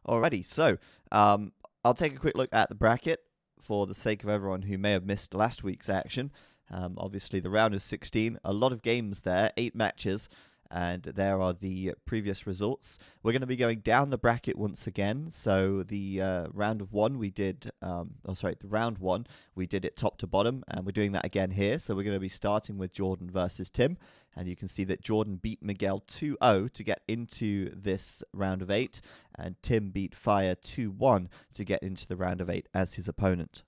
Alrighty, so I'll take a quick look at the bracket for the sake of everyone who may have missed last week's action. Obviously, the round of 16, a lot of games there, 8 matches, and there are the previous results. We're going to be going down the bracket once again. So the round one we did it top to bottom, and we're doing that again here. So we're going to be starting with Jordan versus Tim, and you can see that Jordan beat Miguel 2-0 to get into this round of 8, and Tim beat Fire 2-1 to get into the round of 8 as his opponent.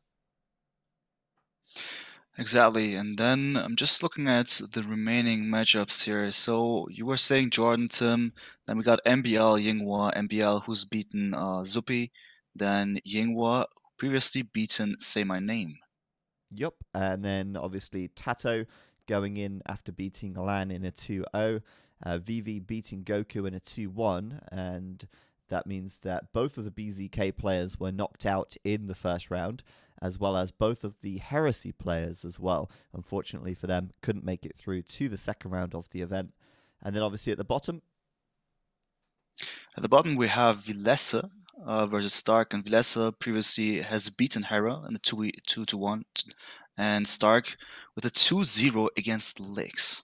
Exactly, and then I'm just looking at the remaining matchups here. So you were saying Jordan, Tim, then we got MBL, Yinghua, MBL who's beaten Zupi, then Yinghua, previously beaten Say My Name. Yup, and then obviously Tato going in after beating Lan in a 2-0, Vivi beating Goku in a 2-1, and that means that both of the BZK players were knocked out in the first round, as well as both of the Heresy players as well. Unfortunately for them, couldn't make it through to the second round of the event. And then obviously at the bottom, we have Vilessa versus Stark, and Vilessa previously has beaten Hera in the 2-1, and Stark with a 2-0 against Lix.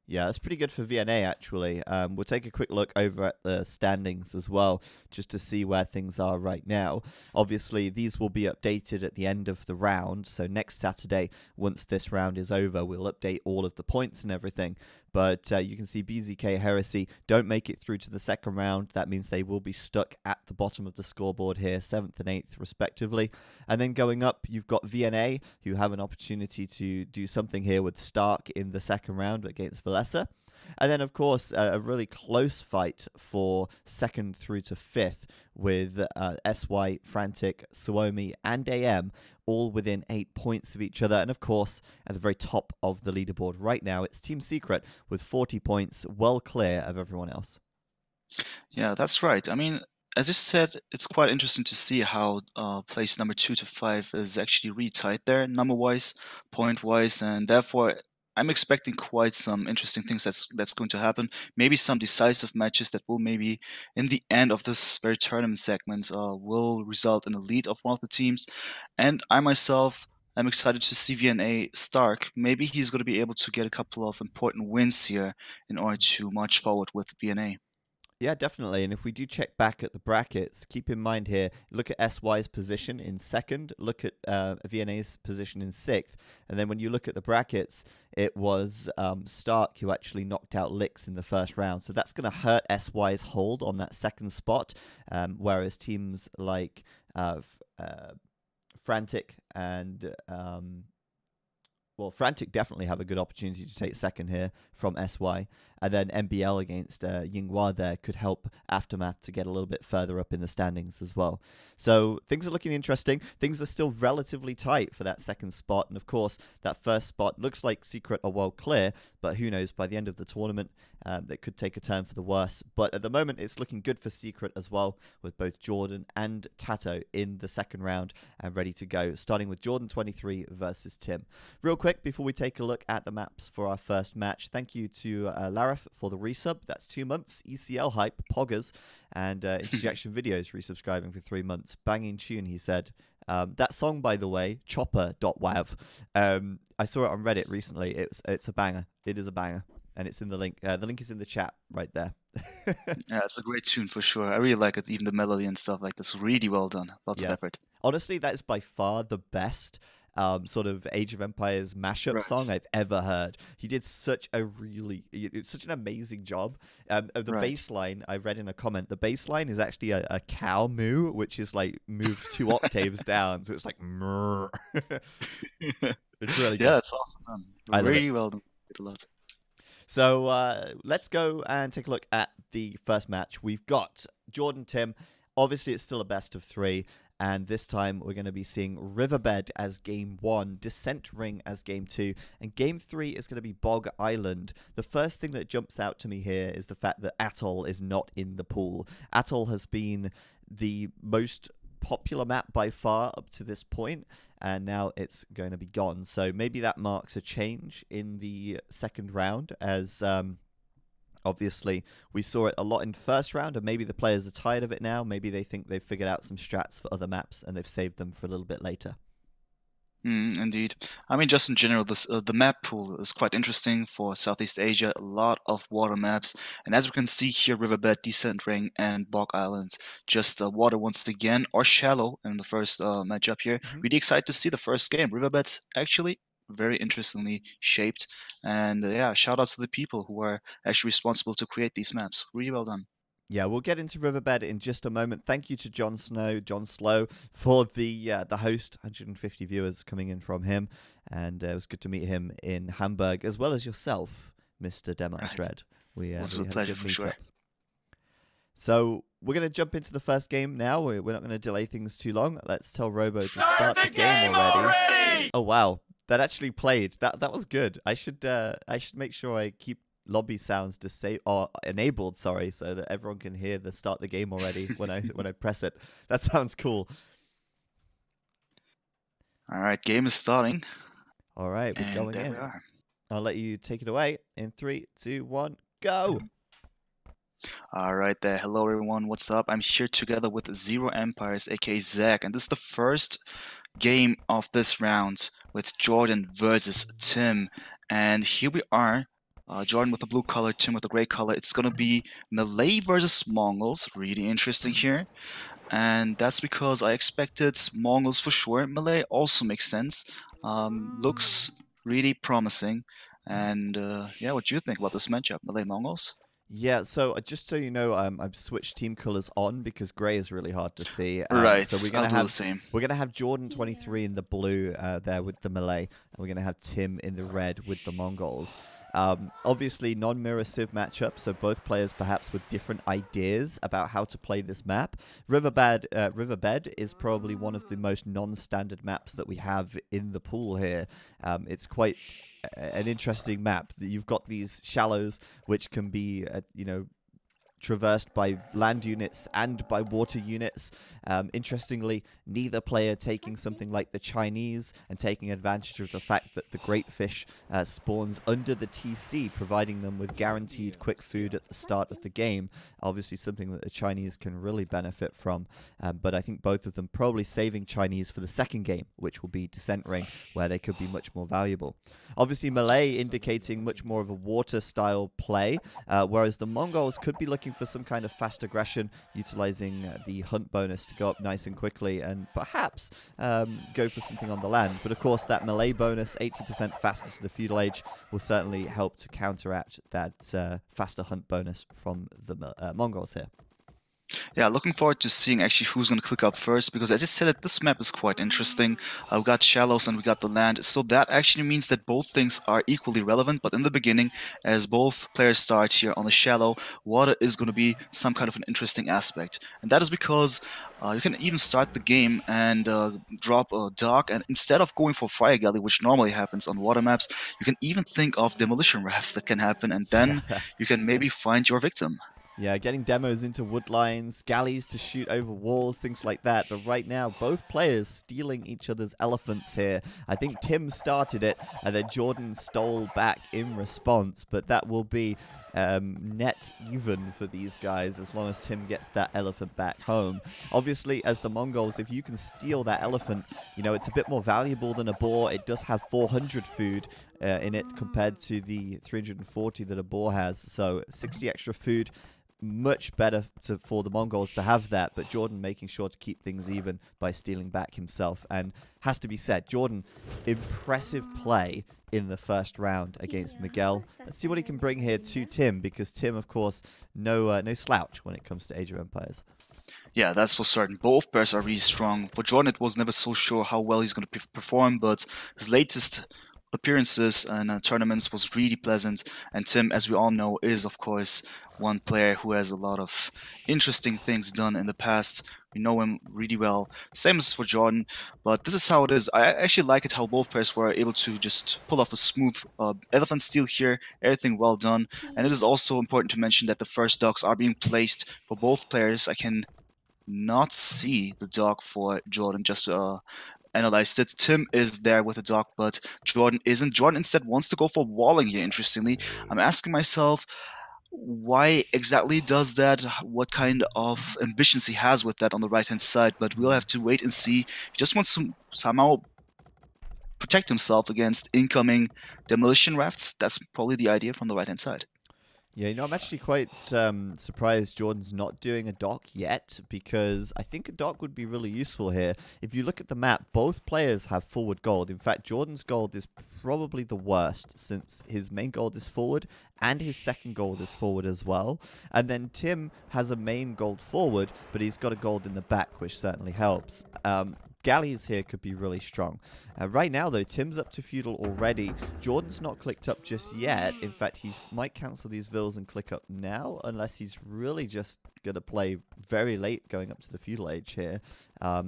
Yeah, that's pretty good for VNA, actually. We'll take a quick look over at the standings as well, just to see where things are right now. Obviously, these will be updated at the end of the round, so next Saturday, once this round is over, we'll update all of the points and everything. But you can see BZK Heresy don't make it through to the second round. That means they will be stuck at the bottom of the scoreboard here, 7th and 8th respectively. And then going up, you've got VNA, who have an opportunity to do something here with Stark in the second round against Vilessa. And then, of course, a really close fight for 2nd through to 5th with SY, Frantic, Suomi, and AM all within 8 points of each other. And, of course, at the very top of the leaderboard right now, it's Team Secret with 40 points, well clear of everyone else. Yeah, that's right. I mean, as you said, it's quite interesting to see how place number 2 to 5 is actually really tight there, number-wise, point-wise, and therefore I'm expecting quite some interesting things that's going to happen. Maybe some decisive matches that will maybe, in the end of this very tournament segment, will result in a lead of one of the teams. And I myself, I'm excited to see VNA Stark. Maybe he's going to be able to get a couple of important wins here in order to march forward with VNA. Yeah, definitely. And if we do check back at the brackets, keep in mind here, look at SY's position in 2nd, look at VNA's position in 6th. And then when you look at the brackets, it was Stark who actually knocked out Lix in the first round. So that's going to hurt SY's hold on that 2nd spot, whereas teams like Frantic and... Frantic definitely have a good opportunity to take 2nd here from SY. And then MBL against Yinghua there could help Aftermath to get a little bit further up in the standings as well. So things are looking interesting. Things are still relatively tight for that 2nd spot. And of course, that 1st spot looks like Secret are well clear. But who knows, by the end of the tournament, that could take a turn for the worse. But at the moment, it's looking good for Secret as well, with both Jordan and Tato in the 2nd round and ready to go, starting with Jordan 23 versus Tim. Real quick, before we take a look at the maps for our first match, thank you to Larif for the resub. That's 2 months. ECL Hype, Poggers, and Interjection Videos resubscribing for 3 months. Banging tune, he said. That song, by the way, chopper.wav. I saw it on Reddit recently. It's a banger. It is a banger. And it's in the link. The link is in the chat right there. Yeah, it's a great tune for sure. I really like it. Even the melody and stuff like that's really well done. Lots of effort. Honestly, that is by far the best sort of Age of Empires mashup song I've ever heard. He did such an amazing job. The bass line, I read in a comment, the bass line is actually a cow moo, which is like moved 2 octaves down. So it's like, mrr. It's really good. Yeah, it's awesome done. Really well done. It's a lot. So let's go and take a look at the first match. We've got Jordan Tim. Obviously, it's still a best of 3. And this time, we're going to be seeing Riverbed as Game 1, Descent Ring as Game 2, and Game 3 is going to be Bog Island. The first thing that jumps out to me here is the fact that Atoll is not in the pool. Atoll has been the most popular map by far up to this point, and now it's going to be gone. So maybe that marks a change in the second round, as Obviously, we saw it a lot in first round, and maybe the players are tired of it now. Maybe they think they've figured out some strats for other maps, and they've saved them for a little bit later. Indeed. I mean, just in general, the map pool is quite interesting for Southeast Asia. A lot of water maps, and as we can see here, Riverbed, Descent Ring, and Bog Islands. Just water once again, or shallow in the first matchup here. Really excited to see the first game. Riverbed actually very interestingly shaped, and yeah, shout outs to the people who are actually responsible to create these maps. Really well done. Yeah, we'll get into Riverbed in just a moment. Thank you to John Slow, for the host. 150 viewers coming in from him, and it was good to meet him in Hamburg, as well as yourself, Mr. Demo Shred. It was a pleasure for sure. So we're going to jump into the first game now. We're not going to delay things too long. Let's tell Robo to start the game already. Oh wow, that actually played. That was good. I should make sure I keep lobby sounds enabled, sorry, so that everyone can hear the start the game already when I press it. That sounds cool. All right, game is starting. All right, we're going in. I'll let you take it away in 3, 2, 1, go. All right there. Hello everyone, what's up? I'm here together with Zero Empires, aka Zach, and this is the first game of this round with Jordan versus Tim. And here we are. Jordan with the blue color, Tim with the gray color. It's gonna be Malay versus Mongols. Really interesting here. And that's because I expected Mongols for sure. Malay also makes sense. Looks really promising. And yeah, what do you think about this matchup, Malay Mongols? Yeah, so just so you know, I've switched team colors on because gray is really hard to see. Right, so we're gonna have Jordan 23 in the blue there with the Malay, and we're gonna have Tim in the red with the Mongols. Obviously, non-mirror civ matchup, so both players perhaps with different ideas about how to play this map. Riverbed is probably one of the most non-standard maps that we have in the pool here. It's quite an interesting map. You've got these shallows which can be, traversed by land units and by water units. Interestingly, neither player taking something like the Chinese and taking advantage of the fact that the great fish spawns under the TC, providing them with guaranteed quick food at the start of the game. Obviously something that the Chinese can really benefit from, but I think both of them probably saving Chinese for the second game, which will be Descent Ring, where they could be much more valuable. Obviously Malay indicating much more of a water style play, whereas the Mongols could be looking for some kind of fast aggression, utilizing the hunt bonus to go up nice and quickly and perhaps go for something on the land. But of course that Malay bonus, 80% faster to the feudal age, will certainly help to counteract that faster hunt bonus from the Mongols here. Yeah, looking forward to seeing actually who's going to click up first, because as I said, this map is quite interesting. We got shallows and we got the land, so that actually means that both things are equally relevant. But in the beginning, as both players start here on the shallow, water is going to be some kind of an interesting aspect. And that is because you can even start the game and drop a dock, and instead of going for fire galley, which normally happens on water maps, you can even think of demolition rafts that can happen, and then you can maybe find your victim. Yeah, getting demos into wood lines, galleys to shoot over walls, things like that. But right now, both players stealing each other's elephants here. I think Tim started it, and then Jordan stole back in response. But that will be net even for these guys as long as Tim gets that elephant back home. Obviously, as the Mongols, if you can steal that elephant, it's a bit more valuable than a boar. It does have 400 food in it compared to the 340 that a boar has. So 60 extra food. Much better for the Mongols to have that, but Jordan making sure to keep things even by stealing back himself. And has to be said, Jordan, impressive play in the first round against Miguel. Let's see what he can bring here to Tim, because Tim, of course, no slouch when it comes to Age of Empires. Yeah, that's for certain. Both pairs are really strong. For Jordan, it was never so sure how well he's going to perform, but his latest appearances and tournaments was really pleasant. And Tim, as we all know, is of course one player who has a lot of interesting things done in the past. We know him really well. Same as for Jordan, but this is how it is. I actually like it how both players were able to just pull off a smooth elephant steal here. Everything well done. And it is also important to mention that the first docks are being placed for both players. I can not see the dock for Jordan, just analyzed it. Tim is there with a dock, but Jordan isn't. Jordan instead wants to go for walling here, interestingly. I'm asking myself, why exactly does that, what kind of ambitions he has with that on the right-hand side, but we'll have to wait and see. He just wants to somehow protect himself against incoming demolition rafts. That's probably the idea from the right-hand side. Yeah, I'm actually quite surprised Jordan's not doing a dock yet, because I think a dock would be really useful here. If you look at the map, both players have forward gold. In fact, Jordan's gold is probably the worst, since his main gold is forward and his second gold is forward as well. And then Tim has a main gold forward, but he's got a gold in the back, which certainly helps. Galleys here could be really strong. Right now, though, Tim's up to feudal already. Jordan's not clicked up just yet. In fact, he might cancel these vills and click up now, unless he's really just going to play very late going up to the feudal age here.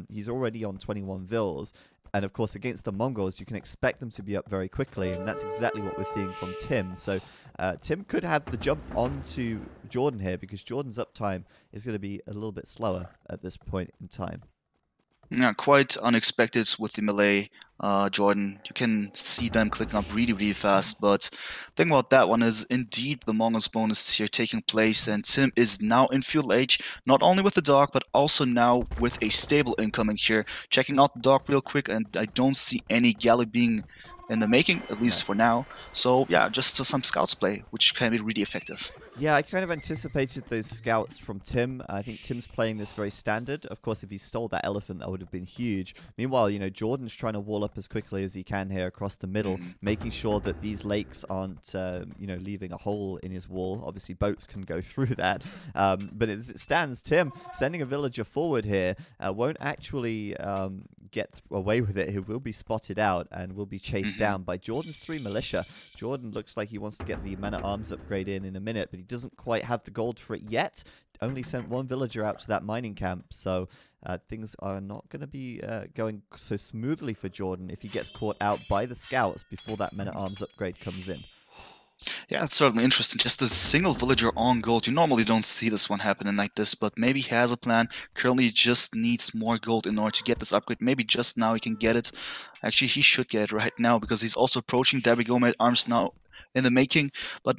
He's already on 21 vills. And of course, against the Mongols, you can expect them to be up very quickly, and that's exactly what we're seeing from Tim. So Tim could have the jump onto Jordan here, because Jordan's uptime is going to be a little bit slower at this point in time. Yeah, quite unexpected with the melee, Jordan. You can see them clicking up really, really fast, but the thing about that one is indeed the Mongols bonus here taking place, and Tim is now in feudal age, not only with the dog, but also now with a stable incoming here. Checking out the dog real quick, and I don't see any galley being in the making, at least for now. So yeah, just some scouts play, which can be really effective. Yeah, I kind of anticipated those scouts from Tim. I think Tim's playing this very standard. Of course, if he stole that elephant, that would have been huge. Meanwhile, Jordan's trying to wall up as quickly as he can here across the middle, making sure that these lakes aren't, leaving a hole in his wall. Obviously, boats can go through that. But as it stands, Tim sending a villager forward here won't actually get away with it. He will be spotted out and will be chased down by Jordan's 3 militia. Jordan looks like he wants to get the man-at-arms upgrade in a minute, but he doesn't quite have the gold for it yet. Only sent 1 villager out to that mining camp, so things are not going to be going so smoothly for Jordan if he gets caught out by the scouts before that men-at-arms upgrade comes in. Yeah, it's certainly interesting. Just a single villager on gold. You normally don't see this one happening like this, but maybe he has a plan. Currently just needs more gold in order to get this upgrade. Maybe just now he can get it. Actually, he should get it right now, because he's also approaching. There we go, mate. Arms now in the making. But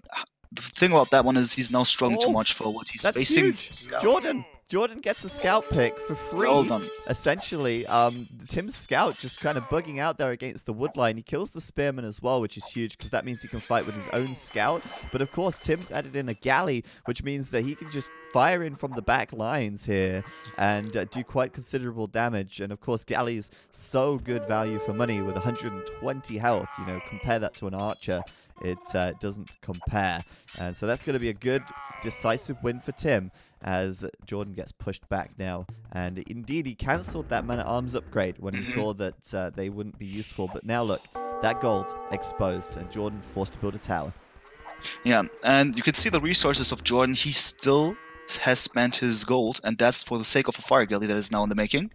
the thing about that one is he's now struggling too much for what he's facing. Huge. Jordan gets a scout pick for free. Well done. Essentially, Tim's scout just kind of bugging out there against the wood line. He kills the spearman as well, which is huge, because that means he can fight with his own scout. But of course, Tim's added in a galley, which means that he can just fire in from the back lines here and do quite considerable damage. And of course, galley's so good value for money with 120 health. Compare that to an archer. It doesn't compare. And so that's going to be a good, decisive win for Tim, as Jordan gets pushed back now. And indeed, he cancelled that man-at-arms upgrade when he saw that they wouldn't be useful. But now look, that gold exposed, and Jordan forced to build a tower. Yeah, and you can see the resources of Jordan. He still has spent his gold, and that's for the sake of a fire galley that is now in the making.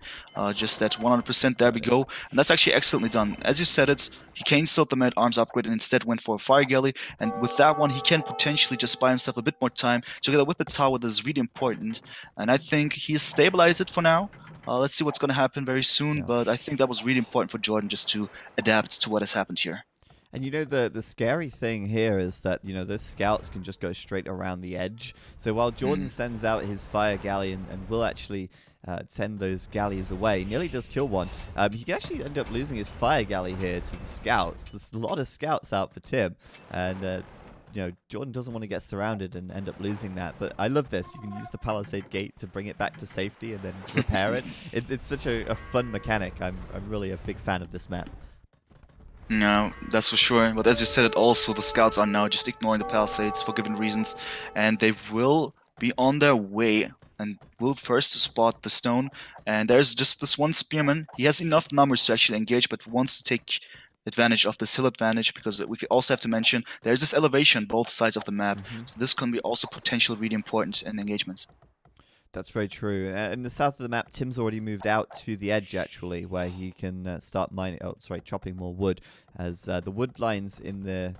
Just that 100%, there we go. And that's actually excellently done. As you said, he cancelled the man-at-arms upgrade and instead went for a fire galley. And with that one, he can potentially just buy himself a bit more time together with the tower. That is really important. And I think he's stabilized it for now. Let's see what's going to happen very soon. Yeah. But I think that was really important for Jordan just to adapt to what has happened here. And the scary thing here is that, those scouts can just go straight around the edge. So while Jordan sends out his fire galley and will actually send those galleys away, nearly does kill one, he can actually end up losing his fire galley here to the scouts. There's a lot of scouts out for Tim. And, Jordan doesn't want to get surrounded and end up losing that. But I love this. You can use the palisade gate to bring it back to safety and then repair it. It's such a fun mechanic. I'm really a big fan of this map. No, that's for sure. But as you said, it also the scouts are now just ignoring the palisades for given reasons, and they will be on their way and will first spot the stone. And there's just this one spearman. He has enough numbers to actually engage, but wants to take advantage of this hill advantage, because we also have to mention there's this elevation on both sides of the map. So this can be also potentially really important in engagements. That's very true. In the south of the map, Tim's already moved out to the edge, actually, where he can start chopping more wood, as the wood lines in the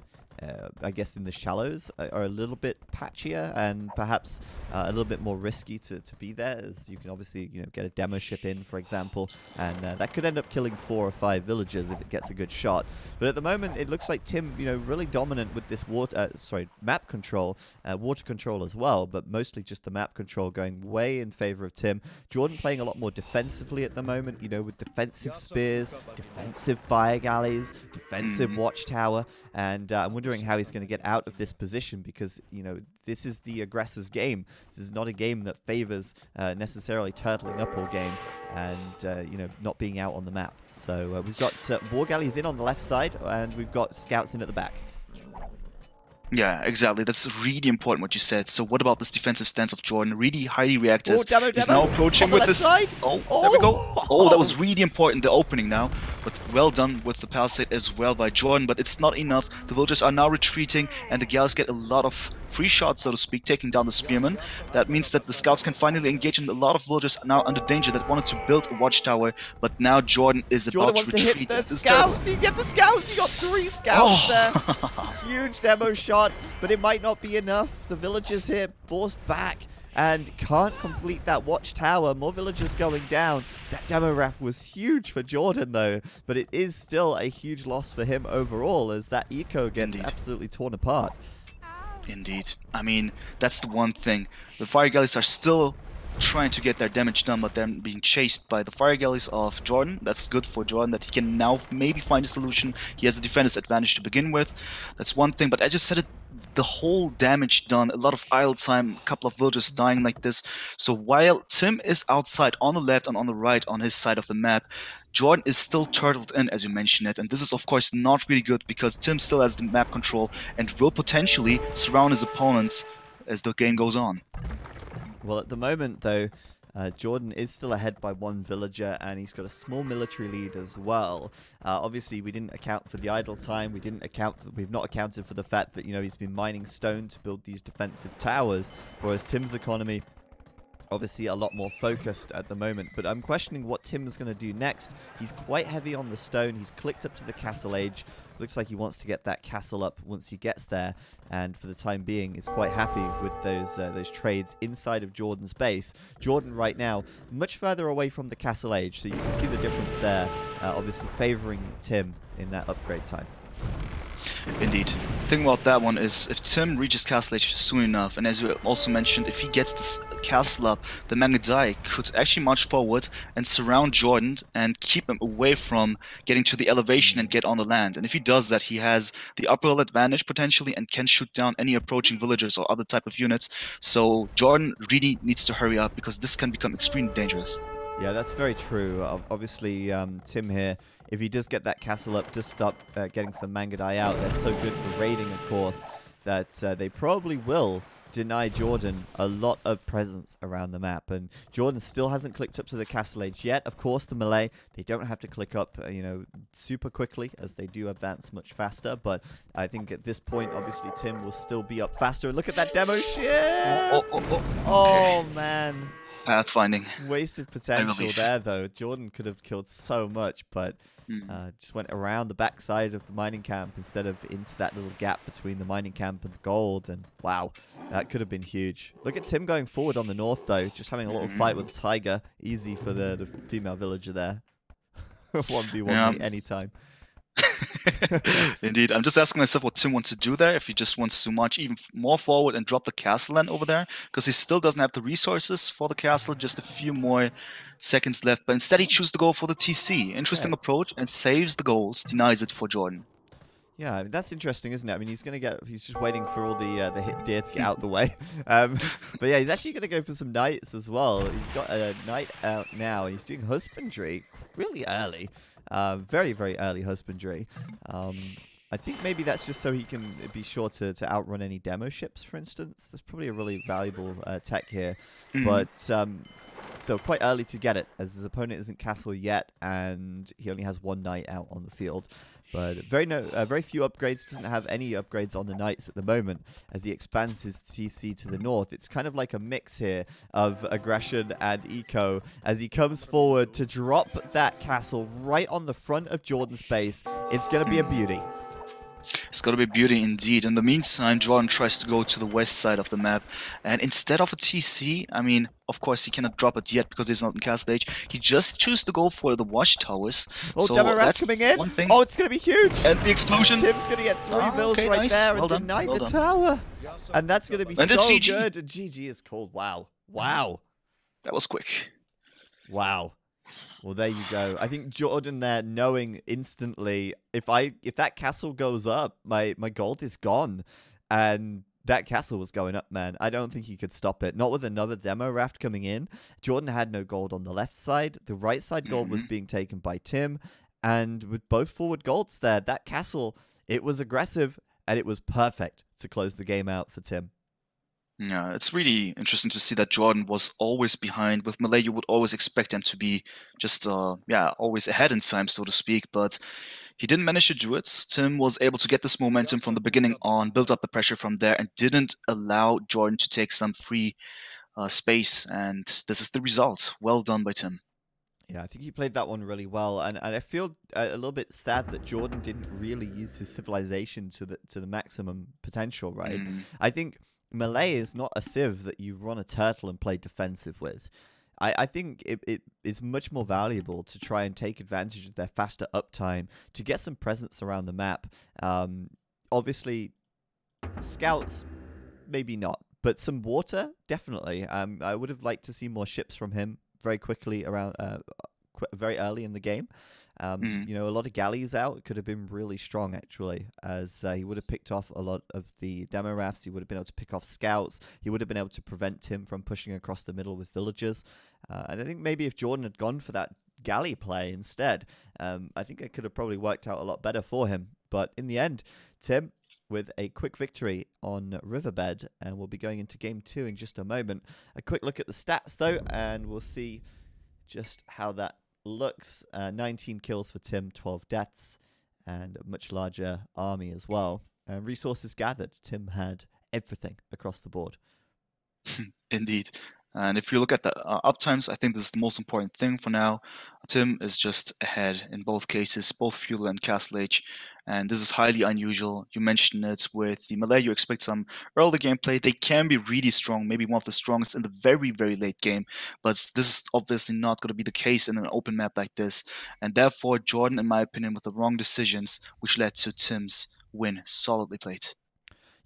I guess in the shallows are a little bit patchier and perhaps a little bit more risky to be there, as you can obviously get a demo ship in, for example, and that could end up killing 4 or 5 villagers if it gets a good shot. But at the moment, it looks like Tim, really dominant with this map control, water control as well, but mostly just the map control going way in favor of Tim. Jordan playing a lot more defensively at the moment, with defensive spears, defensive fire galleys, defensive watchtower, and I'm wondering how he's going to get out of this position because, this is the aggressor's game. This is not a game that favors necessarily turtling up all game and, not being out on the map. So we've got war galleys in on the left side, and we've got scouts in at the back. Yeah, exactly. That's really important what you said. So what about this defensive stance of Jordan? Really highly reactive. Oh, demo. He's now approaching with this. Side. Oh, there we go. Oh, that was really important, the opening now. But well done with the palisade as well by Jordan. But it's not enough. The villagers are now retreating, and the Gals get a lot of free shots, so to speak, taking down the spearmen. That means that the scouts can finally engage, and a lot of villagers are now under danger that wanted to build a watchtower. But now Jordan is about to retreat. Hit the scouts. You get the scouts. You got 3 scouts there. Huge demo shot, but it might not be enough. The villagers here forced back and can't complete that watchtower. More villagers going down. That demo raf was huge for Jordan though, but it is still a huge loss for him overall as that eco gets absolutely torn apart. Indeed. I mean, that's the one thing. The fire galleys are still trying to get their damage done, but they're being chased by the fire galleys of Jordan. That's good for Jordan, that he can now maybe find a solution. He has a defender's advantage to begin with. That's one thing, but I just said it, the whole damage done, a lot of idle time, a couple of villagers dying like this. So while Tim is outside on the left and on the right on his side of the map, Jordan is still turtled in, as you mentioned it, and this is of course not really good because Tim still has the map control and will potentially surround his opponents as the game goes on. Well, at the moment though, Jordan is still ahead by 1 villager, and he's got a small military lead as well. Obviously, we didn't account for the idle time. We've not accounted for the fact that he's been mining stone to build these defensive towers, whereas Tim's economy obviously a lot more focused at the moment. But I'm questioning what Tim's going to do next. He's quite heavy on the stone. He's clicked up to the castle age. Looks like he wants to get that castle up once he gets there, and for the time being is quite happy with those trades inside of Jordan's base. Jordan right now much further away from the castle age, so you can see the difference there, obviously favoring Tim in that upgrade time. Indeed. The thing about that one is if Tim reaches castle age soon enough, and as you also mentioned, if he gets this castle up, the Mangadai could actually march forward and surround Jordan and keep him away from getting to the elevation and get on the land. And if he does that, he has the upper advantage potentially and can shoot down any approaching villagers or other type of units. So Jordan really needs to hurry up because this can become extremely dangerous. Yeah, that's very true. Obviously, Tim here, if he does get that castle up, does stop getting some Mangadai out. They're so good for raiding, of course, that they probably will deny Jordan a lot of presence around the map. And Jordan still hasn't clicked up to the castle age yet. Of course, the melee, they don't have to click up, super quickly, as they do advance much faster. But I think at this point, obviously, Tim will still be up faster. Look at that demo ship! Oh, man. Pathfinding. Wasted potential there, though. Jordan could have killed so much, but just went around the backside of the mining camp instead of into that little gap between the mining camp and the gold. And wow, that could have been huge. Look at Tim going forward on the north, though, just having a little fight with the tiger. Easy for the female villager there. 1v1 anytime. Indeed. I'm just asking myself what Tim wants to do there, if he just wants to march even more forward and drop the castle land over there, because he still doesn't have the resources for the castle, just a few more seconds left, but instead he chooses to go for the TC. Interesting approach, and saves the goals, denies it for Jordan. Yeah, I mean, that's interesting, isn't it? I mean, he's just waiting for all the hit deer to get out the way. But yeah, he's actually going to go for some knights as well. He's got a knight out now. He's doing husbandry really early. Very, very early husbandry. I think maybe that's just so he can be sure to outrun any demo ships, for instance. That's probably a really valuable tech here. But so quite early to get it, as his opponent isn't castle yet, and he only has 1 knight out on the field. But very few upgrades. Doesn't have any upgrades on the knights at the moment as he expands his TC to the north. It's kind of like a mix here of aggression and eco as he comes forward to drop that castle right on the front of Jordan's base. It's going to be a beauty. It's got to be beauty indeed. In the meantime, Jordan tries to go to the west side of the map, and instead of a TC, I mean, of course he cannot drop it yet because he's not in castle age. He just chooses to go for the watchtowers. Oh, So Demaraf that's coming in. one thing. Oh, it's going to be huge. And the explosion. Tim's going to get 3 bills okay, right nice. there Well and done. deny Well the done. tower. And that's going to be And so it's GG. good. And GG is called. Wow. Wow. That was quick. Wow. Well, there you go. I think Jordan there knowing instantly if that castle goes up, my gold is gone. And that castle was going up, man. I don't think he could stop it. Not with another demo raft coming in. Jordan had no gold on the left side. The right side gold was being taken by Tim. And with both forward golds there, that castle, it was aggressive and it was perfect to close the game out for Tim. Yeah, it's really interesting to see that Jordan was always behind. With Malay, you would always expect him to be just, always ahead in time, so to speak. But he didn't manage to do it. Tim was able to get this momentum from the beginning on, build up the pressure from there, and didn't allow Jordan to take some free space. And this is the result. Well done by Tim. Yeah, I think he played that one really well, and I feel a little bit sad that Jordan didn't really use his civilization to the maximum potential, right? I think Malay is not a civ that you run a turtle and play defensive with. I think it is much more valuable to try and take advantage of their faster uptime to get some presence around the map. Obviously, scouts, maybe not, but some water, definitely. I would have liked to see more ships from him very quickly around, very early in the game. You know, a lot of galleys out could have been really strong, actually, as he would have picked off a lot of the demo rafts. He would have been able to pick off scouts. He would have been able to prevent Tim from pushing across the middle with villagers. And I think maybe if Jordan had gone for that galley play instead, I think it could have probably worked out a lot better for him. But in the end, Tim with a quick victory on Riverbed, and we'll be going into game 2 in just a moment. A quick look at the stats, though, and we'll see just how that looks. 19 kills for Tim, 12 deaths, and a much larger army as well. Resources gathered, Tim had everything across the board. Indeed. And if you look at the uptimes, I think this is the most important thing for now. Tim is just ahead in both cases, both Fuel and Castle Age, and this is highly unusual. You mentioned it with the Malay, you expect some early gameplay. They can be really strong, maybe one of the strongest in the very, very late game, but this is obviously not going to be the case in an open map like this. And therefore, Jordan, in my opinion, with the wrong decisions, which led to Tim's win, solidly played.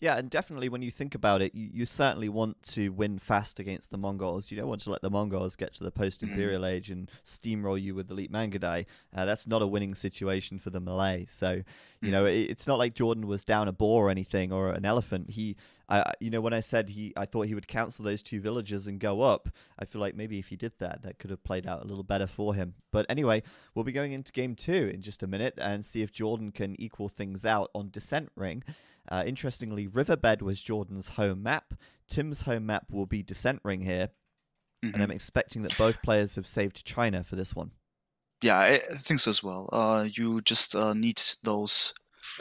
Yeah, and definitely when you think about it, you certainly want to win fast against the Mongols. You don't want to let the Mongols get to the post-Imperial Age and steamroll you with Elite Mangadai. That's not a winning situation for the Malay. So, you know, it's not like Jordan was down a boar or anything, or an elephant. You know, when I said I thought he would cancel those 2 villages and go up, I feel like maybe if he did that, that could have played out a little better for him. But anyway, we'll be going into game 2 in just a minute and see if Jordan can equal things out on Descent Ring. Interestingly, Riverbed was Jordan's home map. Tim's home map will be Descent Ring here. And I'm expecting that both players have saved China for this one. Yeah, I think so as well. You just need those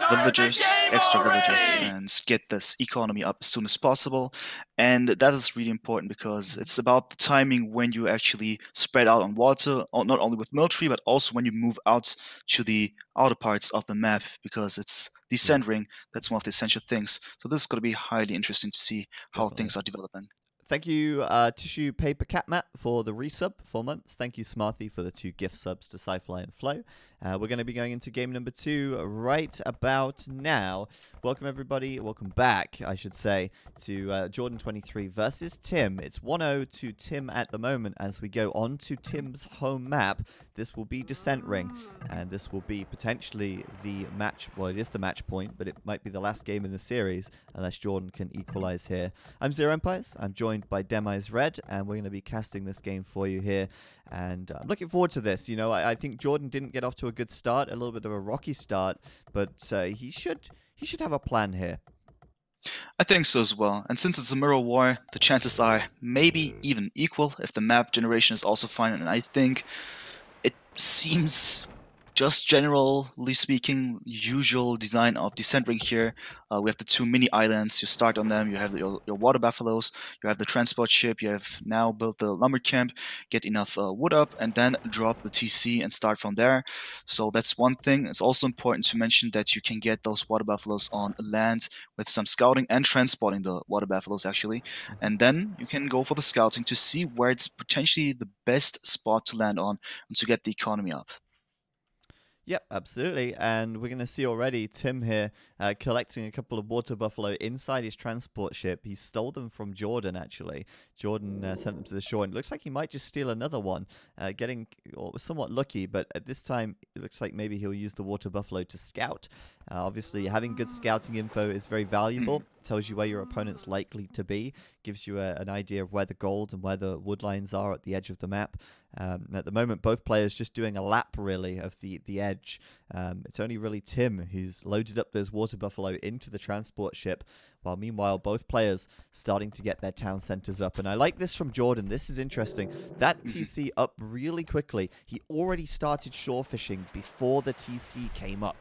villagers, extra villagers, and get this economy up as soon as possible. And that is really important because it's about the timing when you actually spread out on water, not only with military, but also when you move out to the outer parts of the map, because it's Descent Ring. That's one of the essential things. So this is going to be highly interesting to see how things are developing. Thank you, Tissue Paper Catmat, for the resub, 4 months. Thank you, Smarthy, for the 2 gift subs to Sci-Fly and Flow. We're going to be going into game number 2 right about now. Welcome, everybody. Welcome back, I should say, to Jordan 23 versus Tim. It's 1-0 to Tim at the moment as we go on to Tim's home map. This will be Descent Ring, and this will be potentially the match. Well, it is the match point, but it might be the last game in the series unless Jordan can equalize here. I'm Zero Empires. I'm joined by Demise Red, and we're going to be casting this game for you here, and I'm looking forward to this. You know, I think Jordan didn't get off to a good start, a little bit of a rocky start, but he should have a plan here. I think so as well, and since it's a mirror war, the chances are maybe even equal if the map generation is also fine, and I think it seems just generally speaking, usual design of Descent Ring here. We have the two mini islands. You start on them. You have your water buffaloes. You have the transport ship. You have now built the lumber camp. Get enough wood up, and then drop the TC and start from there. So that's one thing. It's also important to mention that you can get those water buffaloes on land with some scouting and transporting the water buffaloes actually, and then you can go for the scouting to see where it's potentially the best spot to land on and to get the economy up. Yep, absolutely. And we're going to see already Tim here collecting a couple of water buffalo inside his transport ship. He stole them from Jordan, actually. Jordan sent them to the shore, and it looks like he might just steal another one, getting somewhat lucky. But at this time, it looks like maybe he'll use the water buffalo to scout. Obviously, having good scouting info is very valuable. Tells you where your opponent's likely to be, gives you an idea of where the gold and where the wood lines are at the edge of the map. At the moment, both players just doing a lap, really, of the edge. It's only really Tim who's loaded up those water buffalo into the transport ship, while meanwhile, both players starting to get their town centers up. And I like this from Jordan. This is interesting. That TC up really quickly. He already started shore fishing before the TC came up.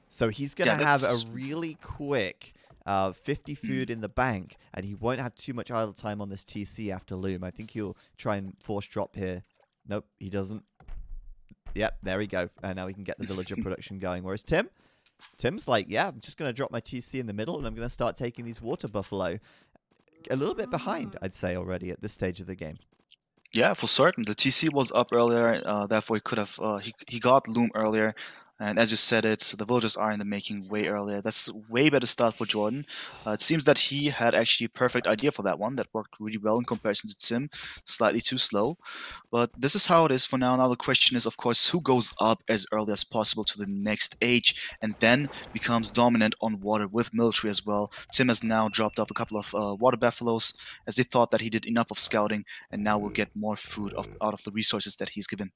So he's going to have a really quick 50 food in the bank, and he won't have too much idle time on this TC after Loom. I think he'll try and force drop here. Nope, he doesn't. Yep, there we go. And now we can get the villager production going. Whereas Tim's like, yeah, I'm just going to drop my TC in the middle, and I'm going to start taking these water buffalo. A little bit behind, I'd say, already at this stage of the game. Yeah, for certain. The TC was up earlier, therefore he could have he got Loom earlier. And as you said, the villagers are in the making way earlier. That's a way better start for Jordan. It seems that he had actually a perfect idea for that one. That worked really well in comparison to Tim. Slightly too slow. But this is how it is for now. Now the question is, of course, who goes up as early as possible to the next age and then becomes dominant on water with military as well. Tim has now dropped off a couple of water buffaloes as they thought that he did enough of scouting, and now will get more food out of the resources that he's given.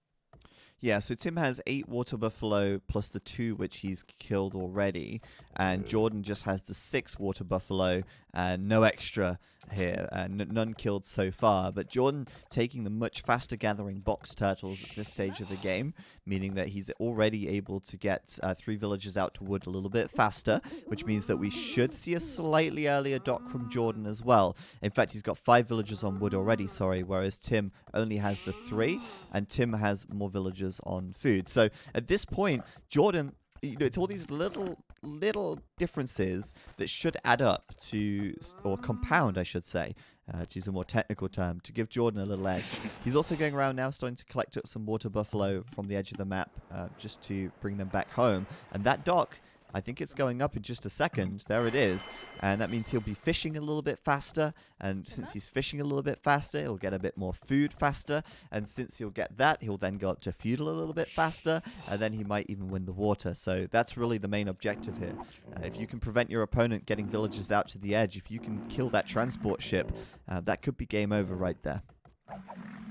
Yeah, so Tim has 8 water buffalo plus the 2 which he's killed already, and Jordan just has the 6 water buffalo and no extra here, none killed so far. But Jordan taking the much faster gathering box turtles at this stage of the game, meaning that he's already able to get 3 villagers out to wood a little bit faster, which means that we should see a slightly earlier dock from Jordan as well. In fact, he's got 5 villagers on wood already, whereas Tim only has the 3, and Tim has more villagers on food. So at this point, Jordan, it's all these little differences that should add up to, or compound, I should say, to use a more technical term, to give Jordan a little edge. He's also going around now starting to collect up some water buffalo from the edge of the map just to bring them back home. And that dock, I think it's going up in just a second. There it is. And that means he'll be fishing a little bit faster. And since he's fishing a little bit faster, he'll get a bit more food faster. And since he'll get that, he'll then go up to feudal a little bit faster. And then he might even win the water. So that's really the main objective here. If you can prevent your opponent getting villagers out to the edge, if you can kill that transport ship, that could be game over right there.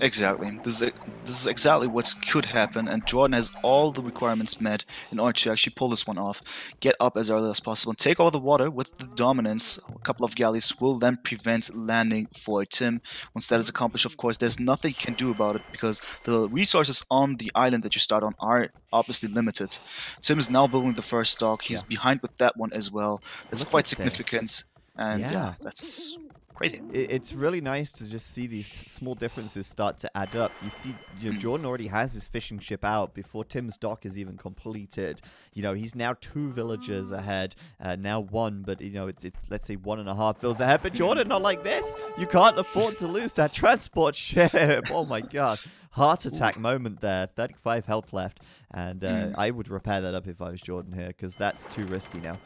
Exactly. This is exactly what could happen, and Jordan has all the requirements met in order to actually pull this one off. Get up as early as possible and take over the water with the dominance. A couple of galleys will then prevent landing for Tim. Once that is accomplished, of course, there's nothing you can do about it because the resources on the island that you start on are obviously limited. Tim is now building the first dock. He's behind with that one as well. That's quite significant. And yeah, that's crazy. It's really nice to just see these small differences start to add up. You see, Jordan already has his fishing ship out before Tim's dock is even completed. He's now 2 villagers ahead, now 1, but it's let's say 1.5 villas ahead. But Jordan, not like this. You can't afford to lose that transport ship. Oh my god. Heart attack moment there. 35 health left, and I would repair that up if I was Jordan here, because that's too risky now.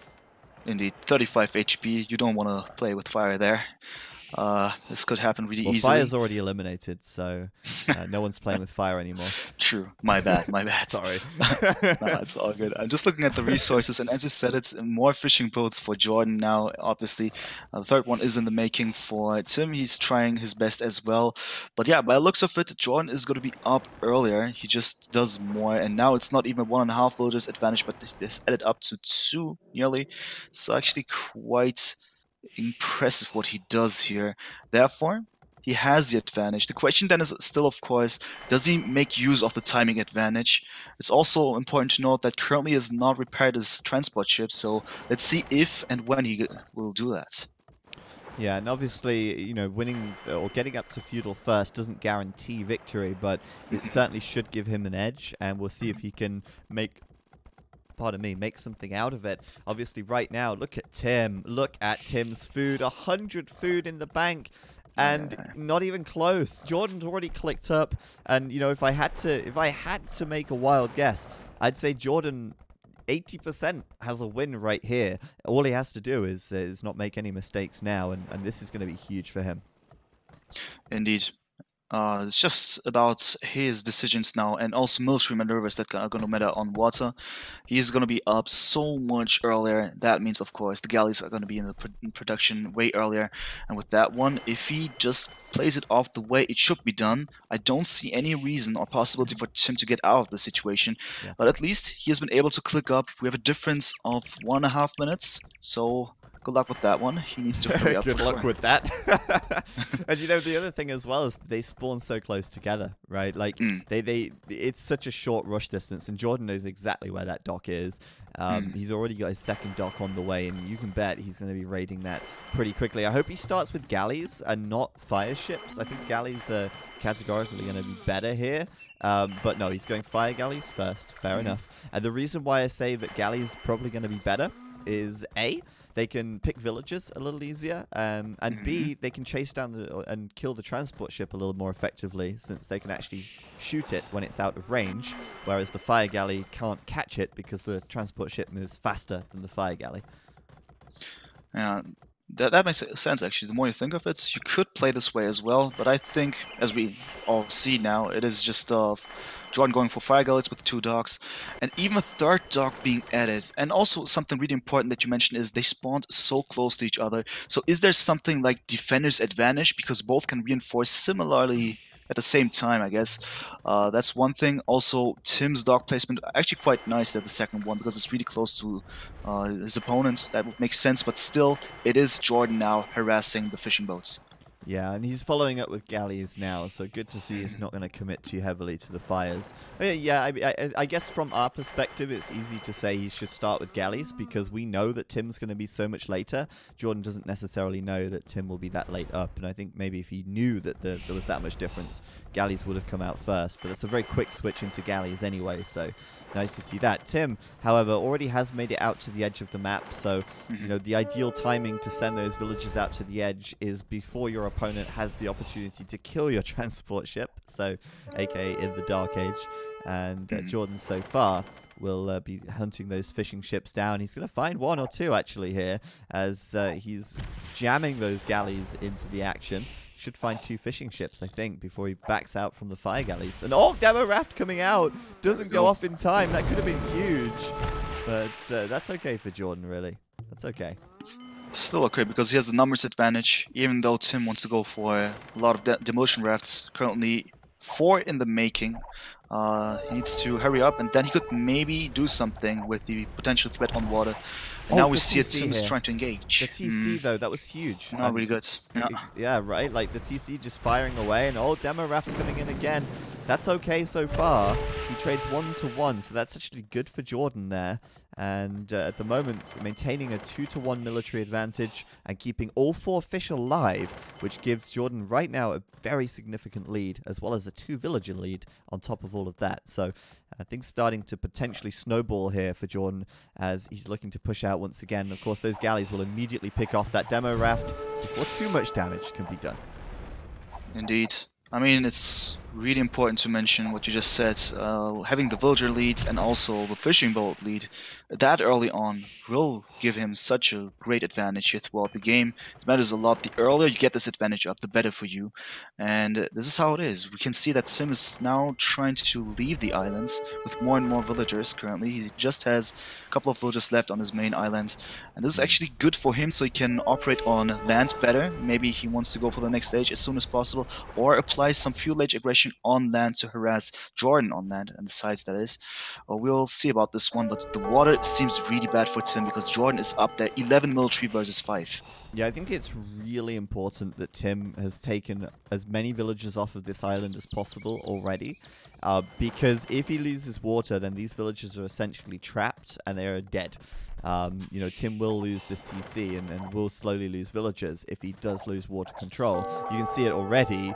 Indeed, 35 HP. You don't want to play with fire there. This could happen really easily. Fire's already eliminated, so no one's playing with fire anymore. True. My bad. Sorry. No, it's all good. I'm just looking at the resources, and as you said, it's more fishing boats for Jordan now, obviously. The third one is in the making for Tim. He's trying his best as well. But yeah, by the looks of it, Jordan is going to be up earlier. He just does more, and now it's not even 1.5 villagers advantage, but it's added up to 2 nearly. So actually quite impressive what he does here. Therefore, He has the advantage. The question then is still, of course, does he make use of the timing advantage? It's also important to note that currently is not repaired his transport ship, so let's see if and when he will do that. Yeah, and obviously, you know, winning or getting up to feudal first doesn't guarantee victory, but it certainly should give him an edge, and we'll see if he can make, pardon me, make something out of it. Obviously, right now, look at Tim. Look at Tim's food. 100 food in the bank. And not even close. Jordan's already clicked up, and you know, if I had to make a wild guess, I'd say Jordan 80% has a win right here. All he has to do is not make any mistakes now, and this is going to be huge for him. Indeed. It's just about his decisions now, and also military maneuvers that are going to matter on water. He's going to be up so much earlier. That means, of course, the galleys are going to be in production way earlier. And with that one, if he just plays it off the way it should be done, I don't see any reason or possibility for Tim to get out of the situation. Yeah. But at least he has been able to click up. We have a difference of 1.5 minutes, so good luck with that one. He needs to hurry up. Good luck with that. And you know, the other thing as well is they spawn so close together, right? Like it's such a short rush distance, and Jordan knows exactly where that dock is. He's already got his second dock on the way, and you can bet he's going to be raiding that pretty quickly. I hope he starts with galleys and not fire ships. I think galleys are categorically going to be better here. But no, he's going fire galleys first. Fair enough. And the reason why I say that galleys probably going to be better is A, they can pick villages a little easier, and B, they can chase down and kill the transport ship a little more effectively, since they can actually shoot it when it's out of range, whereas the fire galley can't catch it because the transport ship moves faster than the fire galley. Yeah, that makes sense, actually. The more you think of it, you could play this way as well, but I think, as we all see now, it is just Jordan going for fire galleys with 2 docks, and even a 3rd dock being added. And also something really important that you mentioned is they spawned so close to each other. So is there something like defender's advantage, because both can reinforce similarly at the same time, I guess? That's one thing. Also, Tim's dock placement actually quite nice at the second one, because it's really close to his opponents. That would make sense, but still, it is Jordan now harassing the fishing boats. Yeah, and he's following up with galleys now, so good to see he's not going to commit too heavily to the fires. Yeah, I guess from our perspective, it's easy to say he should start with galleys, because we know that Tim's going to be so much later. Jordan doesn't necessarily know that Tim will be that late up, and I think maybe if he knew that there was that much difference, galleys would have come out first. But it's a very quick switch into galleys anyway, so nice to see that. Tim, however, already has made it out to the edge of the map, so you know, the ideal timing to send those villagers out to the edge is before your opponent has the opportunity to kill your transport ship, so aka in the Dark Age. And Jordan so far will be hunting those fishing ships down. He's going to find 1 or 2 actually here, as he's jamming those galleys into the action. Should find 2 fishing ships, I think, before he backs out from the fire galleys. And demo raft coming out! Doesn't go off in time. That could have been huge. But that's okay for Jordan, really. That's okay. Still okay, because he has the numbers advantage, even though Tim wants to go for a lot of demolition rafts. Currently 4 in the making. He needs to hurry up, and then he could maybe do something with the potential threat on water. And now we see it, Tim is trying to engage. The TC, though, that was huge. Not really good. Yeah, right? Like, the TC just firing away, and demo raft's coming in again. That's okay so far. He trades 1 to 1, so that's actually good for Jordan there. And at the moment, maintaining a 2 to 1 military advantage and keeping all 4 fish alive, which gives Jordan right now a very significant lead, as well as a 2 villager lead on top of all of that. So things starting to potentially snowball here for Jordan as he's looking to push out once again. Of course, those galleys will immediately pick off that demo raft before too much damage can be done. Indeed. I mean, it's really important to mention what you just said. Having the villager lead and also the fishing boat lead that early on will give him such a great advantage here throughout the game. It matters a lot. The earlier you get this advantage up, the better for you. And this is how it is. We can see that Sim is now trying to leave the islands with more and more villagers currently. He just has a couple of villagers left on his main island. And this is actually good for him, so he can operate on land better. Maybe he wants to go for the next stage as soon as possible, or apply some feudal age aggression on land to harass Jordan on land, and the sides that is. We'll see about this one, but the water seems really bad for Tim because Jordan is up there, 11 military versus 5. Yeah, I think it's really important that Tim has taken as many villagers off of this island as possible already, because if he loses water, then these villagers are essentially trapped and they are dead. You know, Tim will lose this TC and will slowly lose villagers if he does lose water control. You can see it already,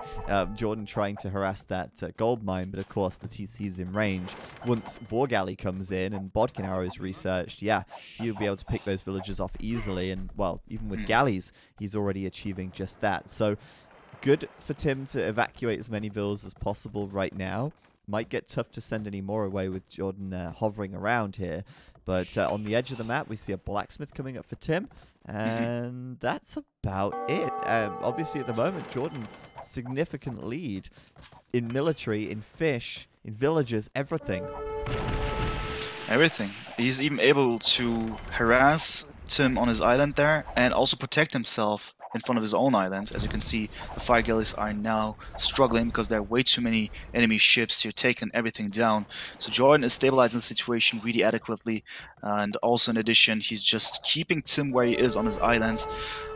Jordan trying to harass that gold mine, but of course the TC is in range. Once War Galley comes in and Bodkin Arrow is researched, yeah, he'll be able to pick those villagers off easily, and, well, even with galleys, he's already achieving just that. So, good for Tim to evacuate as many villas as possible right now. Might get tough to send any more away with Jordan hovering around here. But on the edge of the map, we see a blacksmith coming up for Tim. And that's about it. Obviously, at the moment, Jordan, significant lead in military, in fish, in villages, everything. Everything. He's even able to harass Tim on his island there and also protect himself in front of his own island. As you can see, the fire galleys are now struggling because there are way too many enemy ships here taking everything down. So Jordan is stabilizing the situation really adequately, and also in addition, he's just keeping Tim where he is on his island.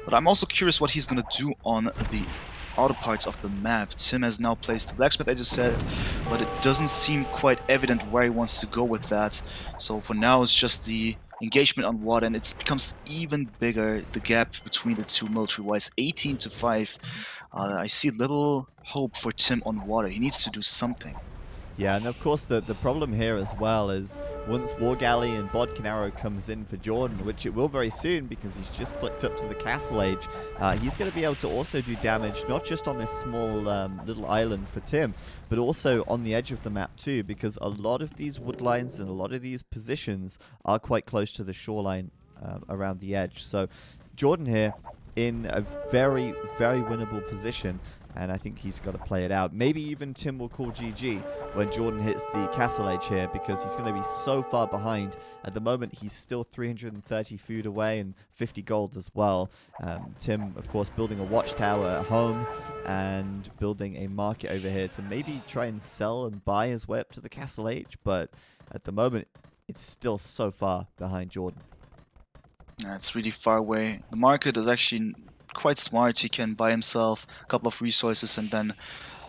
But I'm also curious what he's going to do on the outer parts of the map. Tim has now placed the blacksmith, as you said, but it doesn't seem quite evident where he wants to go with that. So for now, it's just the engagement on water, and it becomes even bigger, the gap between the two military-wise, 18-5. I see little hope for Tim on water. He needs to do something. Yeah, and of course the problem here as well is once War Galley and Bodkin Arrow comes in for Jordan, which it will very soon because he's just clicked up to the Castle Age, he's going to be able to also do damage not just on this small little island for Tim, but also on the edge of the map too, because a lot of these wood lines and a lot of these positions are quite close to the shoreline around the edge. So Jordan here in a very, very winnable position, and I think he's got to play it out. Maybe even Tim will call GG when Jordan hits the Castle Age here, because he's going to be so far behind. At the moment, he's still 330 food away and 50 gold as well. Tim, of course, building a watchtower at home and building a market over here to maybe try and sell and buy his way up to the Castle Age, but at the moment, it's still so far behind Jordan. It's really far away. The market is actually quite smart. He can buy himself a couple of resources and then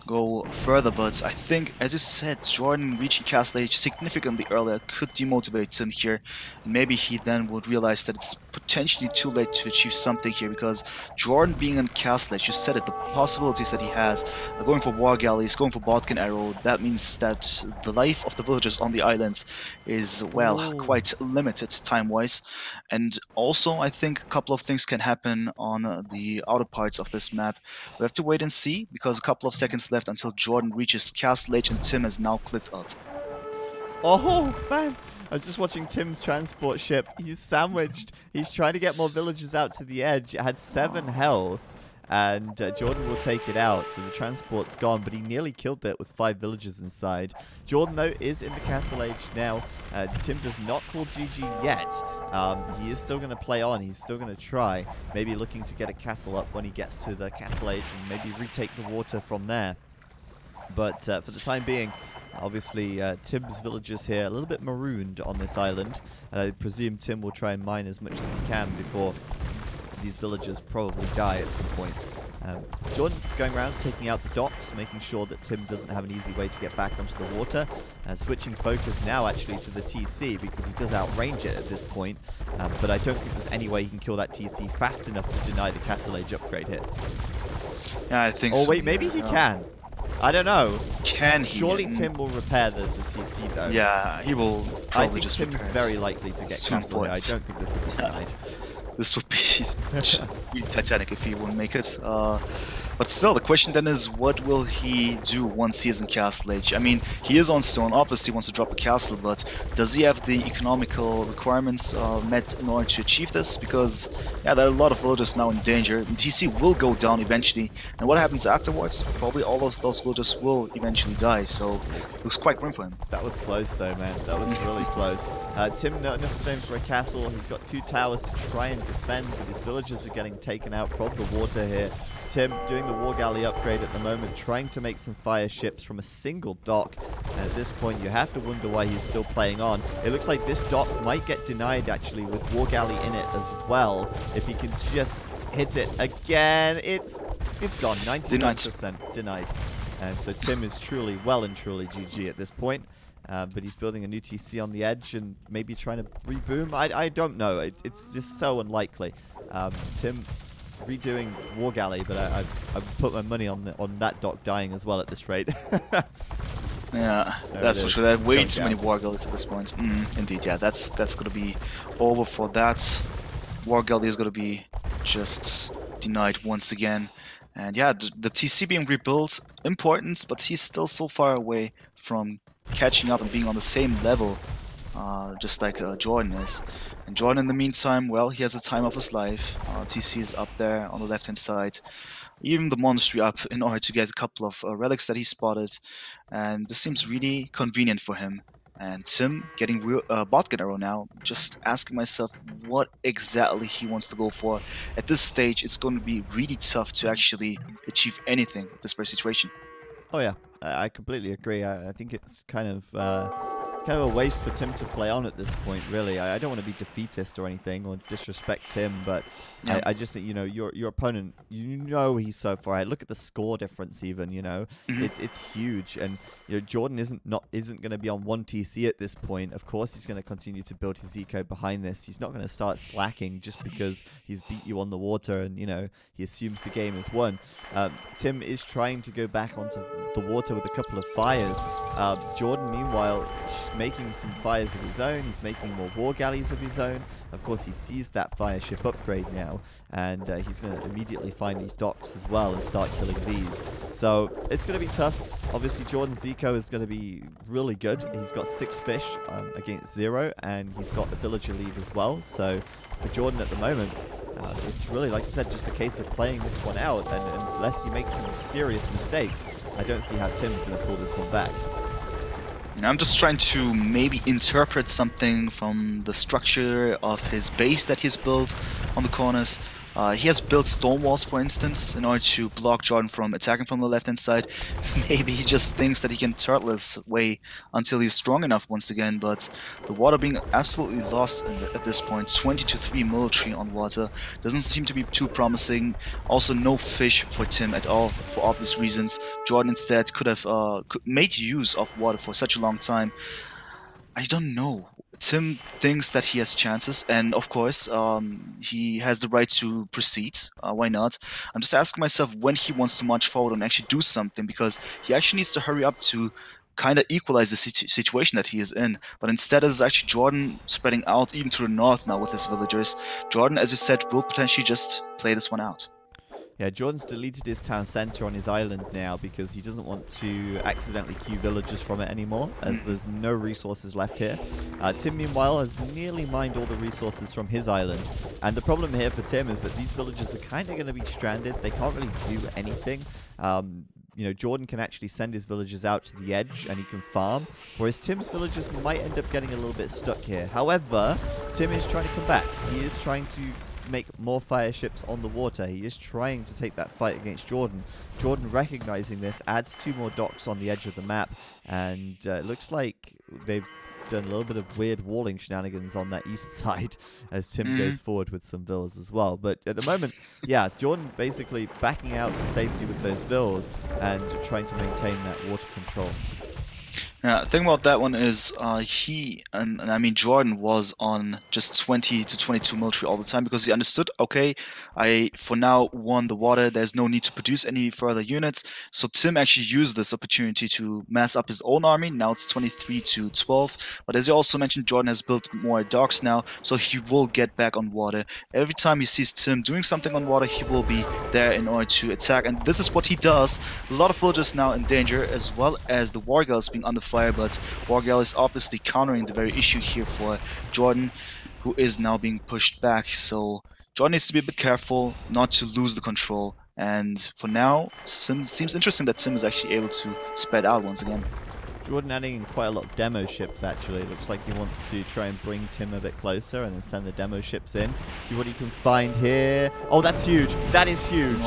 go further, but I think, as you said, Jordan reaching Castle Age significantly earlier could demotivate him here, and maybe he then would realize that it's potentially too late to achieve something here, because Jordan being in Castle Age, you said it, the possibilities that he has, going for War Galleys, going for Bodkin Arrow, that means that the life of the villagers on the islands is, well, quite limited time-wise. And also, I think a couple of things can happen on the outer parts of this map. We have to wait and see, because a couple of seconds left until Jordan reaches Castle Age, and Tim has now clicked up. Oh, man. I was just watching Tim's transport ship. He's sandwiched. He's trying to get more villagers out to the edge. It had 7 health, and Jordan will take it out. So the transport's gone, but he nearly killed it with 5 villagers inside. Jordan, though, is in the Castle Age now. Tim does not call GG yet. He is still going to play on. He's still going to try. Maybe looking to get a castle up when he gets to the Castle Age and maybe retake the water from there. But for the time being, obviously, Tim's villagers here a little bit marooned on this island. I presume Tim will try and mine as much as he can before these villagers probably die at some point. Jordan going around, taking out the docks, making sure that Tim doesn't have an easy way to get back onto the water. Switching focus now actually to the TC, because he does outrange it at this point. But I don't think there's any way he can kill that TC fast enough to deny the Castle Age upgrade hit. Yeah, I think so. Oh wait, maybe he can. I don't know. Can he? Surely Tim will repair the TC though. Yeah, he will probably just repair it. I think Tim's very likely to get Castle here. I don't think this will be denied. This would be Titanic if he wouldn't make it. But still, the question then is, what will he do once he is in Castle Age? I mean, he is on stone, obviously wants to drop a castle, but does he have the economical requirements met in order to achieve this? Because, yeah, there are a lot of villagers now in danger. The TC will go down eventually, and what happens afterwards? Probably all of those villagers will eventually die, so it looks quite grim for him. That was close though, man. That was really close. Tim, not enough stone for a castle. He's got 2 towers to try and defend, but his villagers are getting taken out from the water here. Tim doing the War Galley upgrade at the moment, trying to make some fire ships from a single dock. And at this point, you have to wonder why he's still playing on. It looks like this dock might get denied, actually, with War Galley in it as well. If he can just Hits it again. It's gone. 97% Denied. denied. And so Tim is well and truly GG at this point. But he's building a new TC on the edge and maybe trying to reboom. I don't know. It's just so unlikely. Tim redoing War Galley, but I put my money on that dock dying as well at this rate. Yeah, that's for sure. There are way too many War Galleys at this point. Indeed, yeah, that's going to be over for that. War Galley is going to be just denied once again. And yeah, the TC being rebuilt, important, but he's still so far away from catching up and being on the same level, just like Jordan is. And Jordan, in the meantime, well, he has the time of his life. TC is up there on the left-hand side. Even the monastery up in order to get a couple of relics that he spotted. And this seems really convenient for him. And Tim getting botkin arrow now, just asking myself what exactly he wants to go for. At this stage, it's going to be really tough to actually achieve anything with this very situation. Oh yeah, I completely agree. I think it's kind of a waste for Tim to play on at this point, really. I don't want to be defeatist or anything or disrespect Tim, but yeah. I just think, you know, your opponent, you know, he's so far ahead. Look at the score difference even, you know. It's huge. And, you know, Jordan isn't going to be on 1 TC at this point. Of course he's going to continue to build his eco behind this. He's not going to start slacking just because he's beat you on the water and, you know, he assumes the game is won. Tim is trying to go back onto the water with a couple of fires. Jordan, meanwhile, making some fires of his own. He's making more war galleys of his own. Of course, he sees that fire ship upgrade now, and he's going to immediately find these docks as well and start killing these. So it's going to be tough. Obviously, Jordan's eco is going to be really good. He's got 6 fish against 0, and he's got the villager lead as well. So for Jordan at the moment, it's really, like I said, just a case of playing this one out, and unless he makes some serious mistakes, I don't see how Tim's going to pull this one back. I'm just trying to maybe interpret something from the structure of his base that he's built on the corners. He has built stone walls, for instance, in order to block Jordan from attacking from the left-hand side. Maybe he just thinks that he can turtle his way until he's strong enough once again, but the water being absolutely lost at this point, 20-3 military on water, doesn't seem to be too promising. Also, no fish for Tim at all, for obvious reasons. Jordan instead could have made use of water for such a long time. I don't know. Tim thinks that he has chances, and of course, he has the right to proceed. Why not? I'm just asking myself when he wants to march forward and actually do something, because he actually needs to hurry up to kind of equalize the situation that he is in. But instead, it's actually Jordan spreading out even to the north now with his villagers. Jordan, as you said, will potentially just play this one out. Yeah, Jordan's deleted his town center on his island now because he doesn't want to accidentally queue villagers from it anymore, as there's no resources left here. Tim, meanwhile, has nearly mined all the resources from his island. And the problem here for Tim is that these villagers are kind of going to be stranded. They can't really do anything. You know, Jordan can actually send his villagers out to the edge and he can farm, whereas Tim's villagers might end up getting a little bit stuck here. However, Tim is trying to come back. He is trying to make more fire ships on the water. He is trying to take that fight against Jordan. Jordan, recognizing this, adds 2 more docks on the edge of the map, and it looks like they've done a little bit of weird walling shenanigans on that east side as Tim goes forward with some villas as well. But at the moment, yeah, Jordan basically backing out to safety with those villas and trying to maintain that water control. Yeah, the thing about that one is he, and I mean Jordan, was on just 20 to 22 military all the time because he understood, okay, I for now won the water, there's no need to produce any further units. So Tim actually used this opportunity to mass up his own army. Now it's 23 to 12. But as you also mentioned, Jordan has built more docks now, so he will get back on water. Every time he sees Tim doing something on water, he will be there in order to attack. And this is what he does. A lot of villagers now in danger, as well as the war girls being under fire, but Wargal is obviously countering the very issue here for Jordan, who is now being pushed back. So Jordan needs to be a bit careful not to lose the control. And for now, seems interesting that Tim is actually able to spread out once again. Jordan adding in quite a lot of demo ships, actually. It looks like he wants to try and bring Tim a bit closer and then send the demo ships in. See what he can find here. Oh, that's huge. That is huge.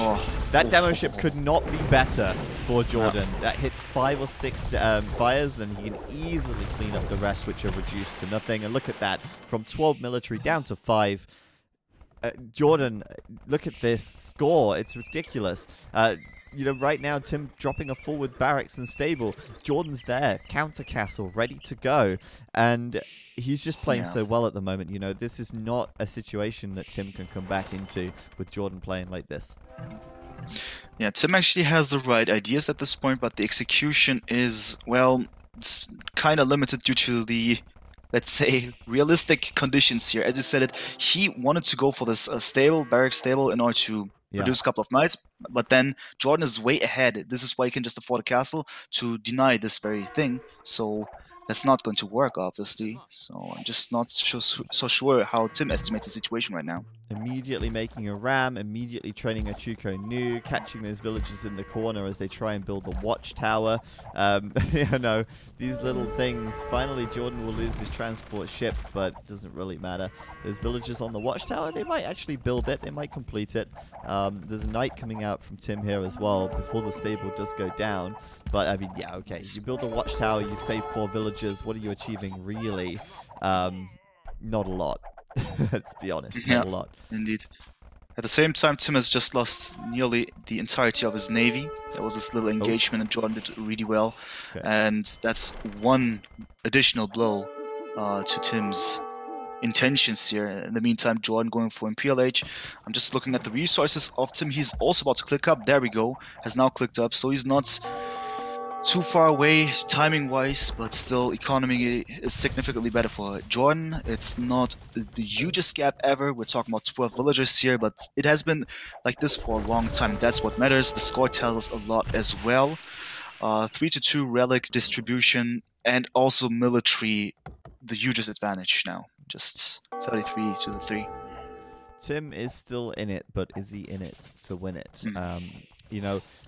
That demo ship could not be better for Jordan. That hits 5 or 6 fires, then he can easily clean up the rest, which are reduced to nothing. And look at that. From 12 military down to 5. Jordan, look at this score. It's ridiculous. Right now, Tim dropping a forward barracks and stable. Jordan's there, counter castle, ready to go. And he's just playing so well at the moment. This is not a situation that Tim can come back into with Jordan playing like this. Yeah, Tim actually has the right ideas at this point, but the execution is, well, it's kind of limited due to the, let's say, realistic conditions here. As you said it, he wanted to go for this barrack stable in order to produce a couple of knights, but then Jordan is way ahead. This is why he can just afford a castle to deny this very thing. So that's not going to work, obviously. So I'm just not so sure how Tim estimates the situation right now. Immediately making a ram, immediately training a Chuko Nu, catching those villagers in the corner as they try and build the watchtower. These little things. Finally, Jordan will lose his transport ship, but it doesn't really matter. Those villagers on the watchtower, they might actually build it. They might complete it. There's a knight coming out from Tim here as well before the stable does go down. But, I mean, yeah, okay. You build a watchtower, you save 4 villagers. What are you achieving, really? Not a lot. Let's be honest, not a lot. Indeed. At the same time, Tim has just lost nearly the entirety of his navy. There was this little engagement, and Jordan did really well. Okay. And that's one additional blow to Tim's intentions here. In the meantime, Jordan going for Imperial Age. I'm just looking at the resources of Tim. He's also about to click up. There we go. Has now clicked up, so he's not too far away timing-wise, but still economy is significantly better for Jordan. It's not the hugest gap ever. We're talking about 12 villagers here, but it has been like this for a long time. That's what matters. The score tells us a lot as well. 3-2 relic distribution, and also military, the hugest advantage now. Just 33-3. Tim is still in it, but is he in it to win it?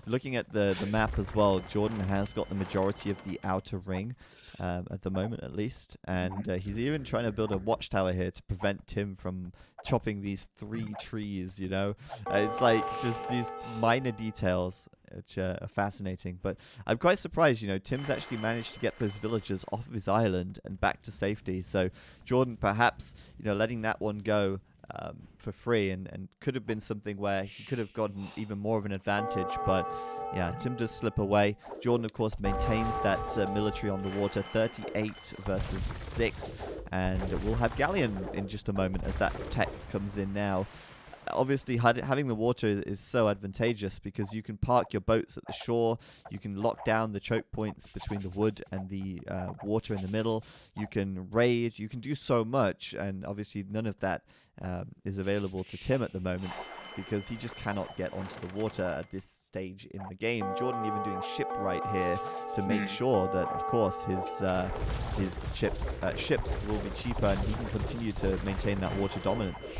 Looking at the map as well, Jordan has got the majority of the outer ring at the moment, at least. And he's even trying to build a watchtower here to prevent Tim from chopping these 3 trees, It's like just these minor details which are fascinating. But I'm quite surprised, Tim's actually managed to get those villagers off of his island and back to safety. So Jordan perhaps, letting that one go for free and could have been something where he could have gotten even more of an advantage, but yeah, Tim does slip away. Jordan, of course, maintains that military on the water, 38 versus 6, and we'll have Galleon in just a moment as that tech comes in now. Obviously, having the water is so advantageous because you can park your boats at the shore, you can lock down the choke points between the wood and the water in the middle, you can raid, you can do so much, and obviously none of that is available to Tim at the moment because he just cannot get onto the water at this stage in the game. Jordan even doing shipwright here to make sure that, of course, his ships will be cheaper and he can continue to maintain that water dominance.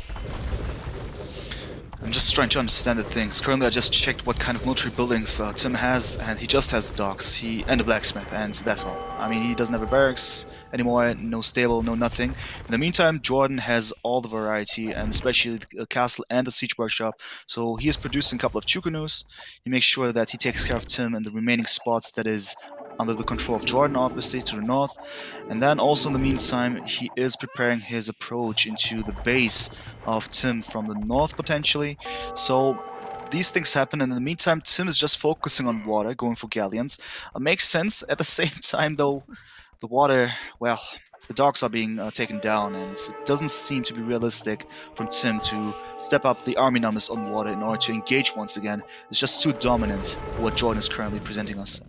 I'm just trying to understand the things. Currently, I just checked what kind of military buildings Tim has, and he just has docks and a blacksmith, and that's all. I mean, he doesn't have a barracks anymore, no stable, no nothing. In the meantime, Jordan has all the variety, and especially the castle and the siege workshop. So he is producing a couple of Chuko Nus. He makes sure that he takes care of Tim and the remaining spots that is under the control of Jordan, obviously, to the north. And then also in the meantime, he is preparing his approach into the base of Tim from the north, potentially. So these things happen, and in the meantime, Tim is just focusing on water, going for galleons. Makes sense. At the same time, though, the water, well, the docks are being taken down, and it doesn't seem to be realistic from Tim to step up the army numbers on water in order to engage once again. It's just too dominant what Jordan is currently presenting us.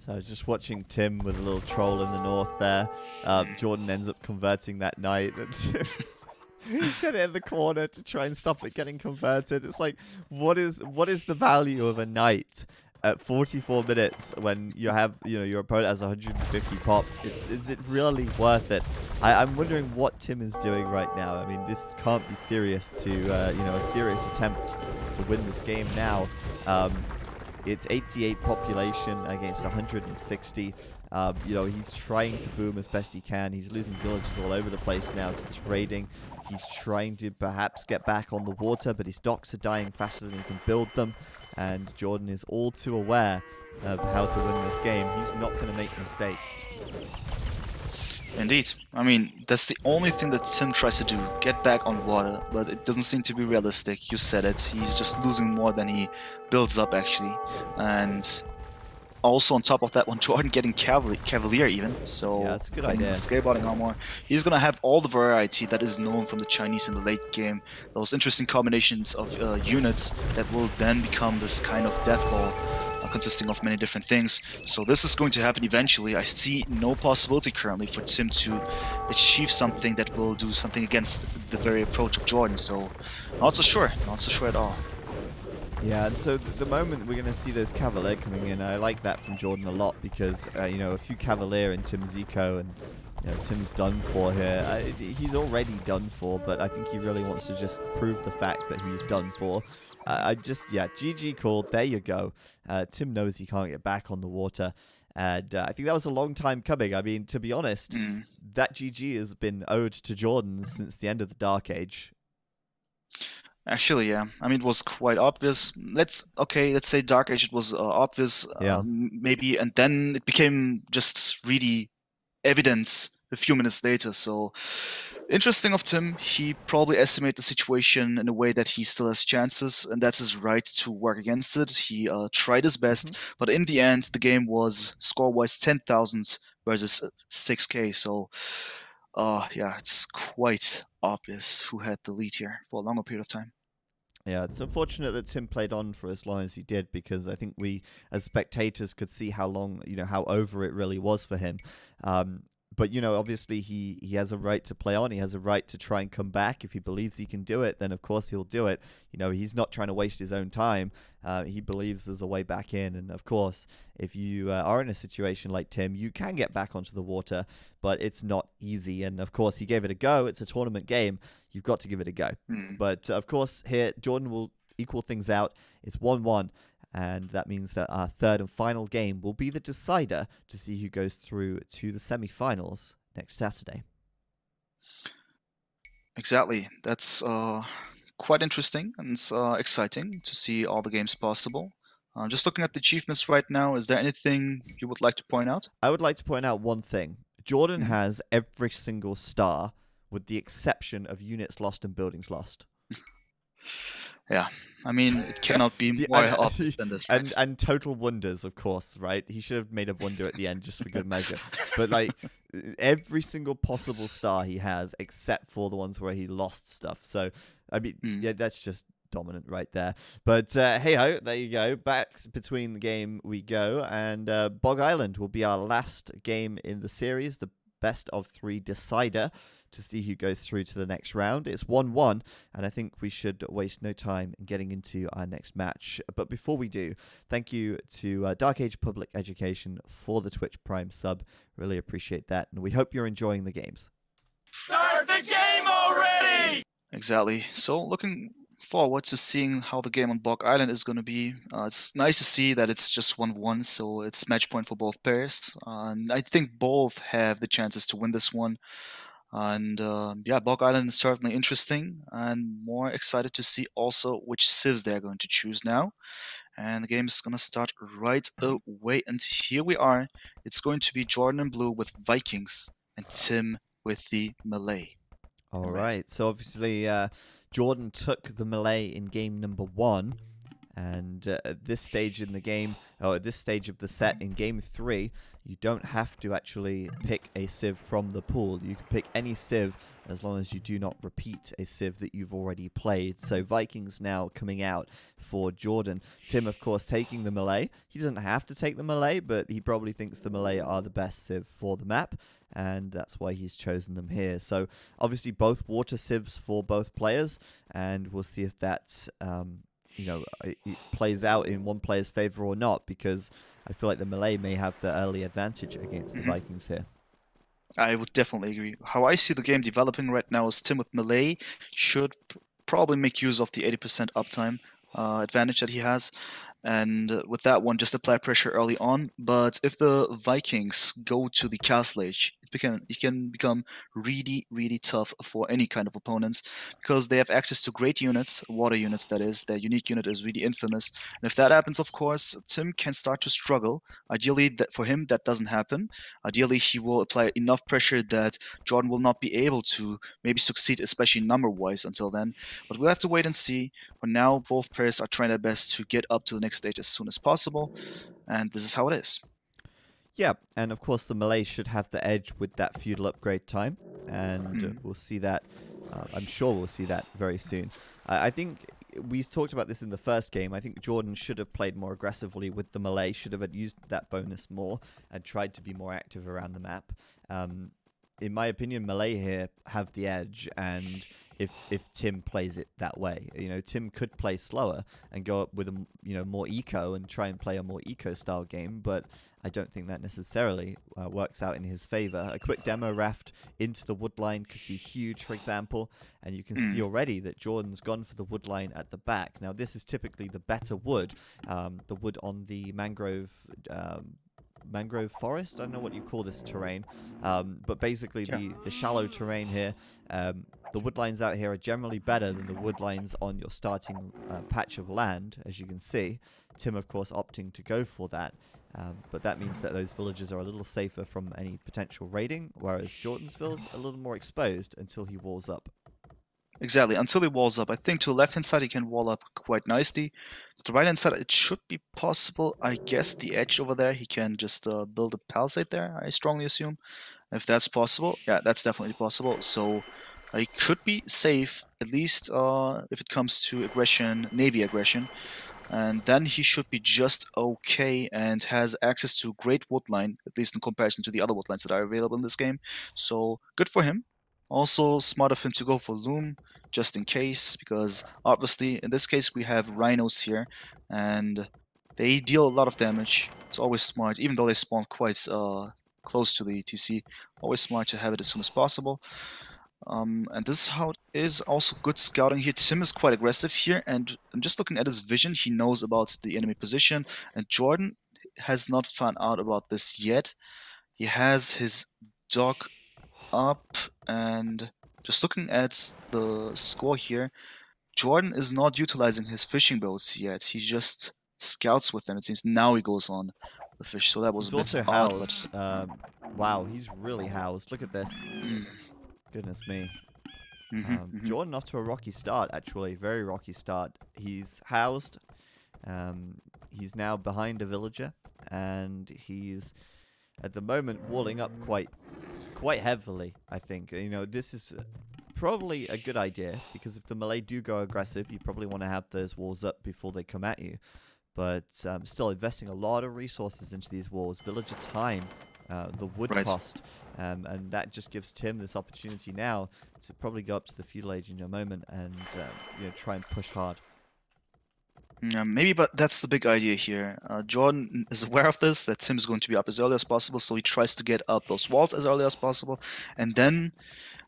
So just watching Tim with a little troll in the north there. Jordan ends up converting that knight. He's got it in the corner to try and stop it getting converted. It's like, what is the value of a knight at 44 minutes when you have, your opponent has 150 pop? Is it really worth it? I'm wondering what Tim is doing right now. I mean, this can't be serious to, a serious attempt to win this game now. It's 88 population against 160. He's trying to boom as best he can. He's losing villages all over the place now to this raiding. He's trying to perhaps get back on the water, but his docks are dying faster than he can build them. And Jordan is all too aware of how to win this game. He's not going to make mistakes. Indeed. I mean, that's the only thing that Tim tries to do, get back on water, but it doesn't seem to be realistic. You said it. He's just losing more than he builds up, actually. And also on top of that one, Jordan getting Cavalier even, Yeah, so that's a good getting idea. skateboarding armor. He's gonna have all the variety that is known from the Chinese in the late game. Those interesting combinations of units that will then become this kind of death ball, consisting of many different things. So this is going to happen eventually. I see no possibility currently for Tim to achieve something that will do something against the very approach of Jordan. So not so sure at all. Yeah, and so the moment we're going to see those Cavalier coming in, I like that from Jordan a lot because, you know, a few Cavalier in Tim's eco and, you know, Tim's done for here. He's already done for, but I think he really wants to just prove the fact that he's done for. Yeah, GG called. There you go. Tim knows he can't get back on the water. And I think that was a long time coming. I mean, to be honest, that GG has been owed to Jordan since the end of the Dark Age. Actually, yeah. I mean, it was quite obvious. Let's say Dark Age. It was obvious, Yeah. maybe, and then it became just really evidence a few minutes later. So interesting of Tim. He probably estimated the situation in a way that he still has chances, and that's his right to work against it. He tried his best, but in the end, the game was score-wise 10,000 versus 6K. So, yeah, it's quite obvious who had the lead here for a longer period of time. Yeah, it's unfortunate that Tim played on for as long as he did because I think we, as spectators, could see how long, you know, how over it really was for him. But, you know, obviously he has a right to play on. He has a right to try and come back. If he believes he can do it, then of course he'll do it. You know, he's not trying to waste his own time. He believes there's a way back in. And of course, if you are in a situation like Tim, you can get back onto the water, but it's not easy. And of course, he gave it a go. It's a tournament game. You've got to give it a go. But of course, here, Jordan will equal things out. It's 1-1. And that means that our third and final game will be the decider to see who goes through to the semi-finals next Saturday. Exactly. That's quite interesting and exciting to see all the games possible. Just looking at the achievements right now, is there anything you would like to point out? I would like to point out one thing. Jordan has every single star with the exception of units lost and buildings lost. Yeah, I mean, it cannot be more obvious than this, right? And total wonders, of course, right? He should have made a wonder at the end just for good measure. But, like, every single possible star he has, except for the ones where he lost stuff. So, I mean, yeah, that's just dominant right there. But, hey-ho, there you go. Back between the game we go. And Bog Island will be our last game in the series, the best of 3 decider, to see who goes through to the next round. It's 1-1, and I think we should waste no time in getting into our next match. But before we do, thank you to Dark Age Public Education for the Twitch Prime sub. Really appreciate that, and we hope you're enjoying the games. Start the game already! Exactly. So looking forward to seeing how the game on Bog Island is going to be. It's nice to see that it's just 1-1, so it's match point for both pairs. And I think both have the chances to win this one. And yeah, Bog Island is certainly interesting, and more excited to see also which civs they're going to choose now. And the game is going to start right away, and here we are. It's going to be Jordan in blue with Vikings, and Tim with the melee. All right, so obviously Jordan took the melee in game number 1. And at this stage in the game, or at this stage of the set in game 3, you don't have to actually pick a civ from the pool. You can pick any civ as long as you do not repeat a civ that you've already played. So Vikings now coming out for Jordan. Tim, of course, taking the melee. He doesn't have to take the melee, but he probably thinks the melee are the best civ for the map, and that's why he's chosen them here. So obviously both water civs for both players, and we'll see if that you know, it plays out in one player's favor or not, because I feel like the melee may have the early advantage against the Vikings here. I would definitely agree. How I see the game developing right now is Tim with melee should probably make use of the 80% uptime advantage that he has. And with that one, just apply pressure early on. But if the Vikings go to the castle age, it can become really, really tough for any kind of opponents because they have access to great units, water units that is. Their unique unit is really infamous. And if that happens, of course, Tim can start to struggle. Ideally, for him, that doesn't happen. Ideally, he will apply enough pressure that Jordan will not be able to maybe succeed, especially number-wise until then. But we'll have to wait and see. For now, both players are trying their best to get up to the next stage as soon as possible, and this is how it is. Yeah, and of course the Malay should have the edge with that feudal upgrade time, and we'll see that. I'm sure we'll see that very soon. I think we talked about this in the first game. I think Jordan should have played more aggressively with the Malay, should have used that bonus more, and tried to be more active around the map. In my opinion, Malay here have the edge, and if Tim plays it that way, Tim could play slower and go up with a more eco and try and play a more eco style game, but I don't think that necessarily works out in his favor. A quick demo raft into the wood line could be huge, for example, and you can see already that Jordan's gone for the wood line at the back. Now, this is typically the better wood, the wood on the mangrove forest. I don't know what you call this terrain, but basically the shallow terrain here. The wood lines out here are generally better than the wood lines on your starting patch of land, as you can see. Tim, of course, opting to go for that. But that means that those villages are a little safer from any potential raiding, whereas Jordansville's a little more exposed until he walls up. Exactly, until he walls up. I think to the left-hand side he can wall up quite nicely. To the right-hand side it should be possible. I guess the edge over there he can just build a palisade there, I strongly assume. If that's possible, yeah, that's definitely possible. So he could be safe, at least if it comes to aggression, navy aggression. And then he should be just okay and has access to a great woodline, at least in comparison to the other woodlines that are available in this game. So good for him. Also smart of him to go for loom, just in case, because obviously in this case we have rhinos here, and they deal a lot of damage. It's always smart, even though they spawn quite close to the TC, always smart to have it as soon as possible. And this is how it is. Also good scouting here. Tim is quite aggressive here, and I'm just looking at his vision. He knows about the enemy position, and Jordan has not found out about this yet. He has his dog up, and just looking at the score here, Jordan is not utilizing his fishing boats yet. He just scouts with them. It seems now he goes on the fish, so that was He's a bit also odd. housed. Wow, he's really housed. Look at this. Goodness me. Jordan off to a rocky start, actually. Very rocky start. He's housed. He's now behind a villager, and he's at the moment walling up quite heavily, I think. This is probably a good idea, because if the Malay do go aggressive, you probably want to have those walls up before they come at you. But still investing a lot of resources into these walls, villager time, the wood cost, and that just gives Tim this opportunity now to probably go up to the feudal age in a moment and try and push hard. Yeah, maybe, but that's the big idea here. Jordan is aware of this, that Tim is going to be up as early as possible, so he tries to get up those walls as early as possible, and then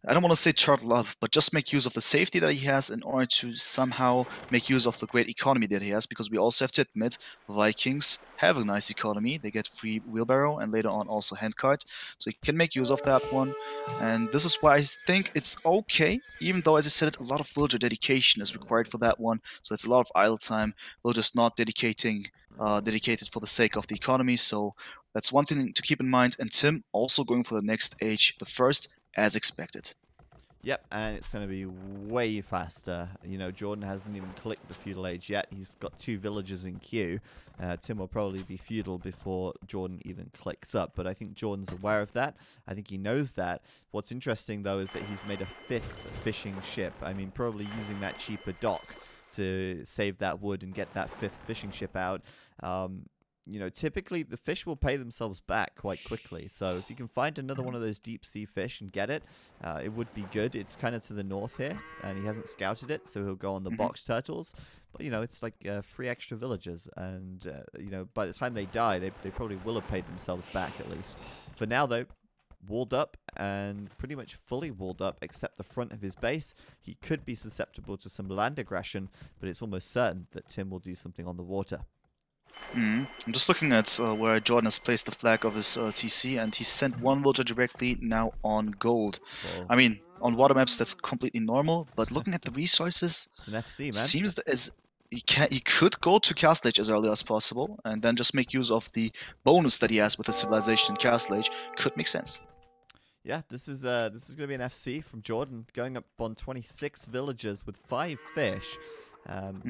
I don't want to say turtle up, but just make use of the safety that he has in order to somehow make use of the great economy that he has, because we also have to admit Vikings have a nice economy. They get free wheelbarrow and later on also handcart, so he can make use of that one. And this is why I think it's okay, even though, as I said, a lot of villager dedication is required for that one, so it's a lot of idle time. Villagers not dedicated for the sake of the economy, so that's one thing to keep in mind. And Tim also going for the next age, the first, as expected. Yep, and it's going to be way faster. Jordan hasn't even clicked the feudal age yet. He's got 2 villagers in queue. Tim will probably be feudal before Jordan even clicks up, but I think Jordan's aware of that. I think he knows that. What's interesting, though, is that he's made a 5th fishing ship. I mean, probably using that cheaper dock to save that wood and get that 5th fishing ship out. Typically the fish will pay themselves back quite quickly. So if you can find another one of those deep sea fish and get it, it would be good. It's kind of to the north here, and he hasn't scouted it, so he'll go on the box turtles. But it's like 3 extra villagers, and by the time they die, they probably will have paid themselves back at least. For now, though, walled up, and pretty much fully walled up except the front of his base. He could be susceptible to some land aggression, but it's almost certain that Tim will do something on the water. I'm just looking at where Jordan has placed the flag of his TC, and he sent one villager directly now on gold. Whoa. I mean, on water maps that's completely normal, but looking at the resources, It's an FC, man. seems that as he could go to Castle Age as early as possible, and then just make use of the bonus that he has with the civilization in Castle Age. Could make sense. Yeah, this is going to be an FC from Jordan, going up on 26 villagers with 5 fish,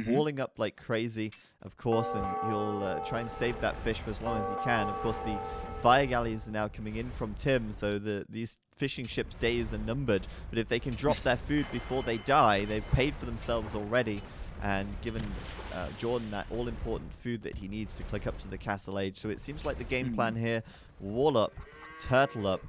walling up like crazy, of course, and he'll try and save that fish for as long as he can. Of course, the fire galleys are now coming in from Tim, so these fishing ships' days are numbered. But if they can drop their food before they die, they've paid for themselves already and given Jordan that all-important food that he needs to click up to the Castle Age. So it seems like the game plan here: wall up, turtle up,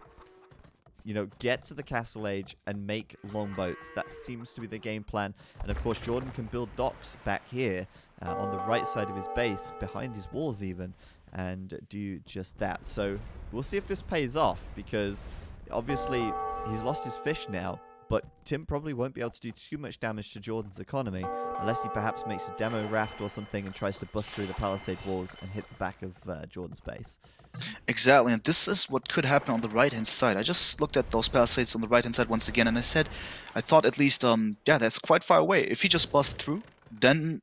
you know, get to the Castle Age and make longboats. That seems to be the game plan. And of course, Jordan can build docks back here on the right side of his base, behind his walls even, and do just that. So we'll see if this pays off, because obviously he's lost his fish now, but Tim probably won't be able to do too much damage to Jordan's economy unless he perhaps makes a demo raft or something and tries to bust through the palisade walls and hit the back of Jordan's base. Exactly, and this is what could happen on the right-hand side. I just looked at those palisades on the right-hand side once again, and I thought at least, yeah, that's quite far away. If he just busts through, then,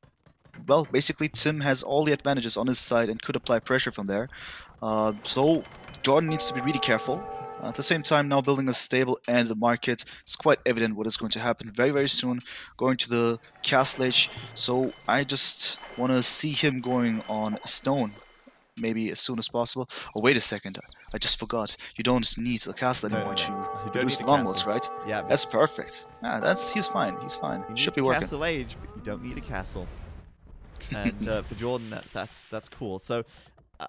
well, basically Tim has all the advantages on his side and could apply pressure from there. So Jordan needs to be really careful. At the same time, now building a stable and a market, it's quite evident what is going to happen very, very soon, going to the Castle Age. So I just want to see him going on stone, maybe as soon as possible. Oh, wait a second, I just forgot. You don't need a castle anymore to produce the longboats, right? Yeah, that's perfect. Yeah, he's fine. He's fine. You Should need be working. Castle Age, but you don't need a castle. And for Jordan, that's cool. So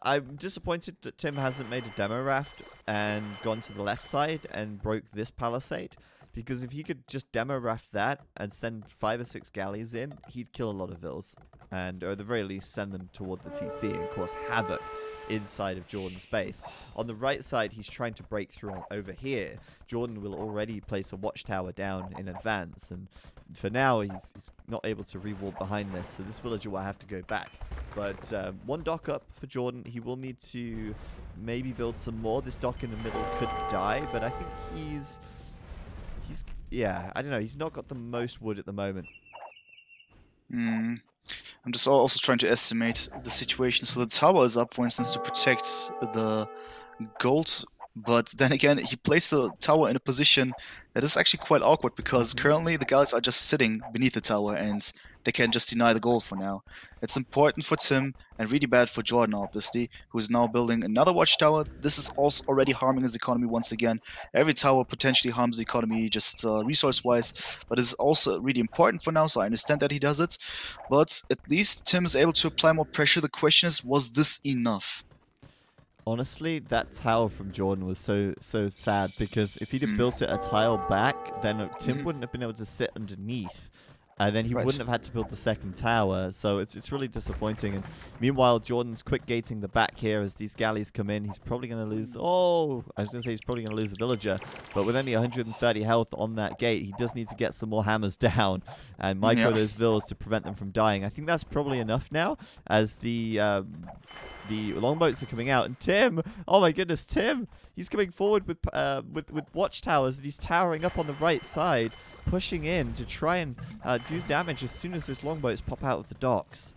I'm disappointed that Tim hasn't made a demo raft and gone to the left side and broke this palisade, because if he could just demo raft that and send 5 or 6 galleys in, he'd kill a lot of vills, and or at the very least send them toward the TC and cause havoc inside of Jordan's base. On the right side, he's trying to break through over here. Jordan will already place a watchtower down in advance, and for now he's not able to re-wall behind this, so this villager will have to go back. But one dock up for Jordan. He will need to maybe build some more. This dock in the middle could die, but I think he's yeah, I don't know, he's not got the most wood at the moment. I'm just also trying to estimate the situation. So the tower is up, for instance, to protect the gold, but then again, he placed the tower in a position that is actually quite awkward, because currently the guys are just sitting beneath the tower and they can just deny the gold for now. It's important for Tim and really bad for Jordan, obviously, who is now building another watchtower. This is also already harming his economy once again. Every tower potentially harms the economy just resource-wise, but it's also really important for now, so I understand that he does it. But at least Tim is able to apply more pressure. The question is, was this enough? Honestly, that tower from Jordan was so sad, because if he'd have built it a tile back, then Tim wouldn't have been able to sit underneath. And then he wouldn't have had to build the second tower, so it's really disappointing. And meanwhile, Jordan's quick gating the back here as these galleys come in. He's probably going to lose... Oh, I was going to say he's probably going to lose a villager. But with only 130 health on that gate, he does need to get some more hammers down and micro those villas to prevent them from dying. I think that's probably enough now, as the longboats are coming out. And Tim, oh my goodness, Tim, he's coming forward with watchtowers, and he's towering up on the right side, pushing in to try and do damage as soon as his longboats pop out of the docks.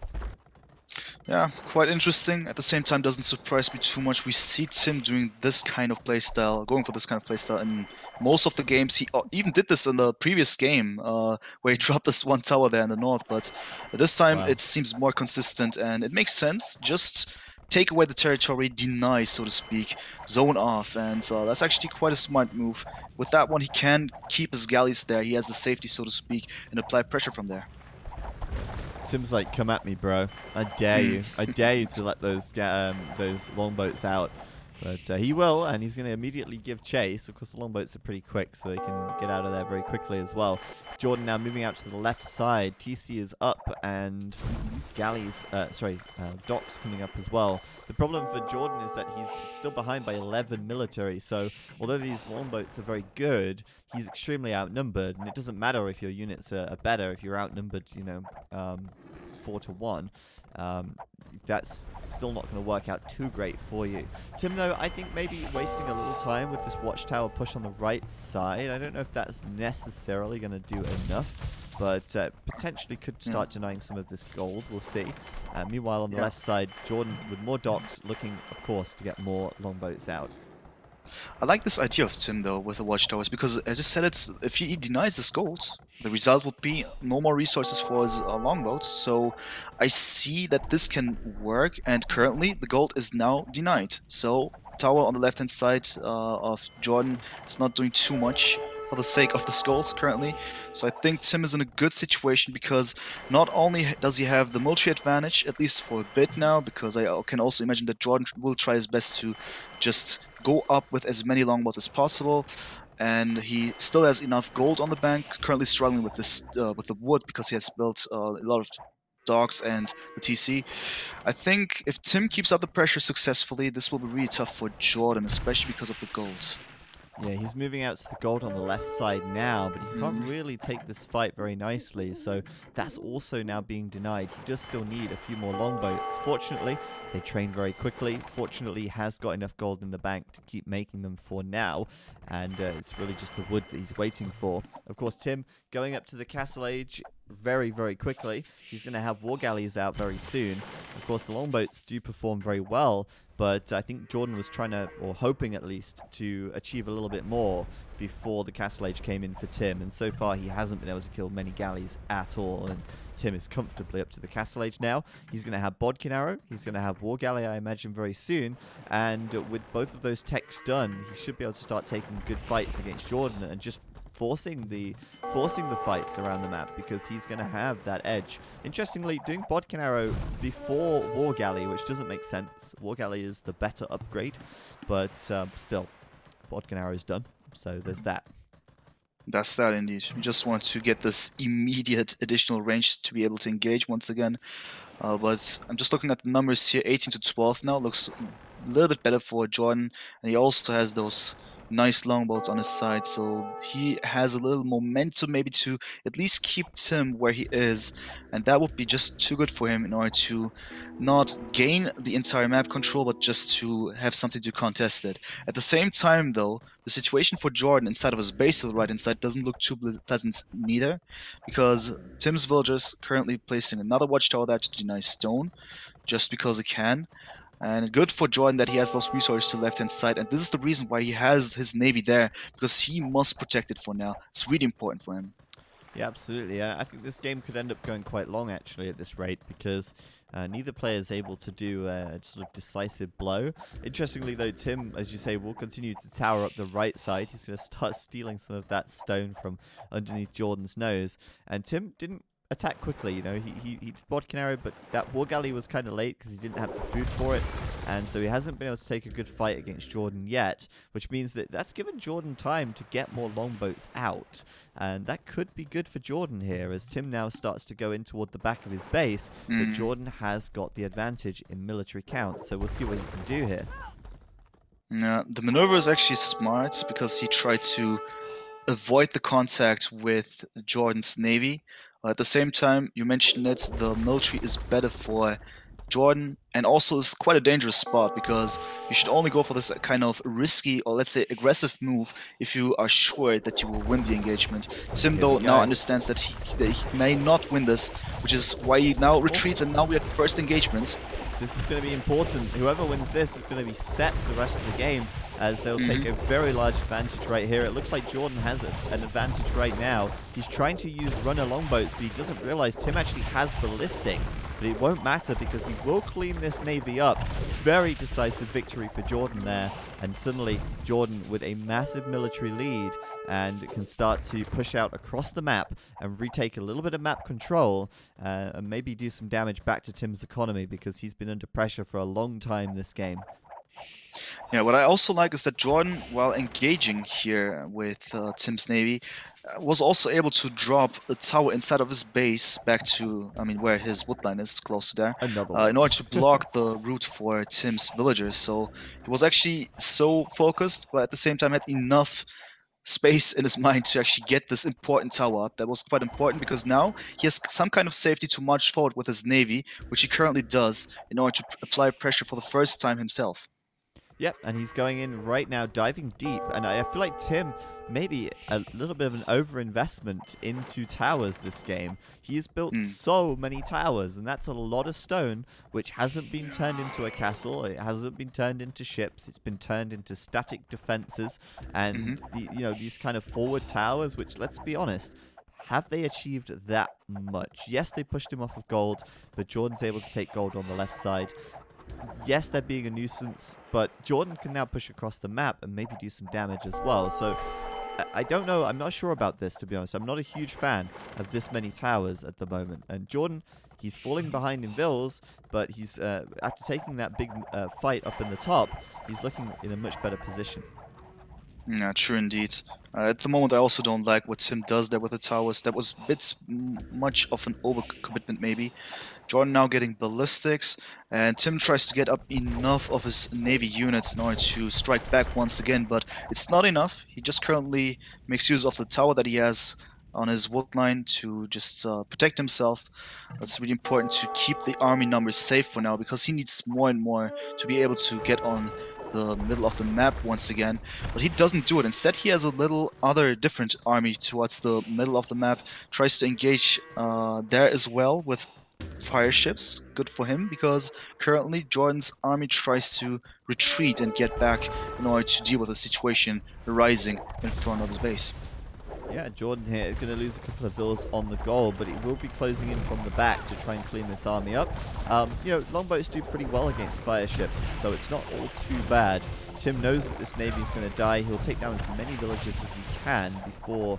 Yeah, quite interesting. At the same time, doesn't surprise me too much. We see Tim doing this kind of playstyle, going for this kind of playstyle in most of the games. He even did this in the previous game, where he dropped this one tower there in the north, but this time it seems more consistent, and it makes sense. Just take away the territory, deny, so to speak, zone off, and that's actually quite a smart move. With that one, he can keep his galleys there. He has the safety, so to speak, and apply pressure from there. Tim's like, come at me, bro. I dare you. I dare you to let those longboats out. But he will, and he's going to immediately give chase. Of course, the longboats are pretty quick, so they can get out of there very quickly as well. Jordan now moving out to the left side. TC is up, and docks coming up as well. The problem for Jordan is that he's still behind by 11 military. So although these longboats are very good, he's extremely outnumbered, and it doesn't matter if your units are better if you're outnumbered, 4 to 1. that's still not going to work out too great for you. Tim, though, I think maybe wasting a little time with this watchtower push on the right side. I don't know if that's necessarily going to do enough, but potentially could start denying some of this gold. We'll see. Meanwhile, on the left side, Jordan with more docks, looking, of course, to get more longboats out. I like this idea of Tim, though, with the watchtowers, because, as I said, if he denies this gold, the result would be no more resources for his longboats. So I see that this can work, and currently the gold is now denied. So the tower on the left-hand side of Jordan is not doing too much for the sake of the skulls currently. So I think Tim is in a good situation, because not only does he have the military advantage, at least for a bit now, because I can also imagine that Jordan will try his best to just go up with as many longbows as possible, and he still has enough gold on the bank. Currently struggling with this with the wood, because he has built a lot of docks and the TC. I think if Tim keeps up the pressure successfully, this will be really tough for Jordan, especially because of the gold. Yeah, he's moving out to the gold on the left side now, but he can't really take this fight very nicely, so that's also now being denied. He does still need a few more longboats. Fortunately, they train very quickly. Fortunately, he has got enough gold in the bank to keep making them for now, and it's really just the wood that he's waiting for. Of course, Tim going up to the Castle Age very, very quickly. He's going to have war galleys out very soon. Of course, the longboats do perform very well, but I think Jordan was trying to, or hoping at least, to achieve a little bit more before the Castle Age came in for Tim. And so far, he hasn't been able to kill many galleys at all. And Tim is comfortably up to the Castle Age now. He's going to have Bodkin Arrow. He's going to have War Galley, I imagine, very soon. And with both of those techs done, he should be able to start taking good fights against Jordan and just forcing the fights around the map, because he's going to have that edge. Interestingly, doing Bodkin Arrow before War Galley, which doesn't make sense. War Galley is the better upgrade, but still, Bodkin Arrow is done, so there's that. That's that indeed. We just want to get this immediate additional range to be able to engage once again. But I'm just looking at the numbers here. 18 to 12 now looks a little bit better for Jordan, and he also has those nice longboats on his side, so he has a little momentum maybe to at least keep Tim where he is, and that would be just too good for him in order to not gain the entire map control, but just to have something to contest it. At the same time, though, the situation for Jordan inside of his base to the right hand side doesn't look too pleasant neither, because Tim's villagers currently placing another watchtower there to deny stone, just because he can. And good for Jordan that he has those resources to the left-hand side, and this is the reason why he has his navy there, because he must protect it for now. It's really important for him. Yeah, absolutely. I think this game could end up going quite long, actually, at this rate, because neither player is able to do a sort of decisive blow. Interestingly, though, Tim, as you say, will continue to tower up the right side. He's going to start stealing some of that stone from underneath Jordan's nose, and Tim didn't attack quickly. You know, he did Bodkin Arrow, but that War Galley was kind of late because he didn't have the food for it, and so he hasn't been able to take a good fight against Jordan yet, which means that that's given Jordan time to get more longboats out, and that could be good for Jordan here, as Tim now starts to go in toward the back of his base, but Jordan has got the advantage in military count, so we'll see what he can do here. Yeah, the maneuver is actually smart, because he tried to avoid the contact with Jordan's navy. At the same time, you mentioned it, the military is better for Jordan, and also is quite a dangerous spot, because you should only go for this kind of risky, or let's say aggressive move, if you are sure that you will win the engagement. Tim, though, now understands that he may not win this, which is why he now retreats, and now we have the first engagement. This is going to be important. Whoever wins this is going to be set for the rest of the game, as they'll take a very large advantage right here. It looks like Jordan has an advantage right now. He's trying to use runner longboats, but he doesn't realize Tim actually has ballistics. But it won't matter, because he will clean this navy up. Very decisive victory for Jordan there. And suddenly, Jordan with a massive military lead, and can start to push out across the map and retake a little bit of map control, and maybe do some damage back to Tim's economy, because he's been under pressure for a long time this game. Yeah, what I also like is that Jordan, while engaging here with Tim's navy, was also able to drop a tower inside of his base back to, I mean, where his woodline is, close to there, in order to block the route for Tim's villagers. So he was actually so focused, but at the same time had enough space in his mind to actually get this important tower up. That was quite important because now he has some kind of safety to march forward with his navy, which he currently does in order to apply pressure for the first time himself. Yep, and he's going in right now, diving deep, and I feel like Tim, maybe a little bit of an overinvestment into towers this game. He has built so many towers, and that's a lot of stone, which hasn't been turned into a castle, it hasn't been turned into ships, it's been turned into static defenses, and these kind of forward towers, which, let's be honest, have they achieved that much? Yes, they pushed him off of gold, but Jordan's able to take gold on the left side. Yes, they're being a nuisance, but Jordan can now push across the map and maybe do some damage as well. So I don't know. I'm not sure about this, to be honest. I'm not a huge fan of this many towers at the moment. And Jordan, he's falling behind in Vils, but he's after taking that big fight up in the top, he's looking in a much better position. Yeah, true indeed. At the moment, I also don't like what Tim does there with the towers. That was a bit much of an overcommitment, maybe. Jordan now getting ballistics, and Tim tries to get up enough of his navy units in order to strike back once again, but it's not enough. He just currently makes use of the tower that he has on his wood line to just protect himself. That's really important to keep the army numbers safe for now, because he needs more and more to be able to get on the middle of the map once again, but he doesn't do it. Instead, he has a little other different army towards the middle of the map, tries to engage there as well with fire ships. Good for him, because currently Jordan's army tries to retreat and get back in order to deal with the situation arising in front of his base. Yeah, Jordan here is going to lose a couple of villas on the goal, but he will be closing in from the back to try and clean this army up. Longboats do pretty well against fire ships, so it's not all too bad. Tim knows that this navy is going to die. He'll take down as many villages as he can before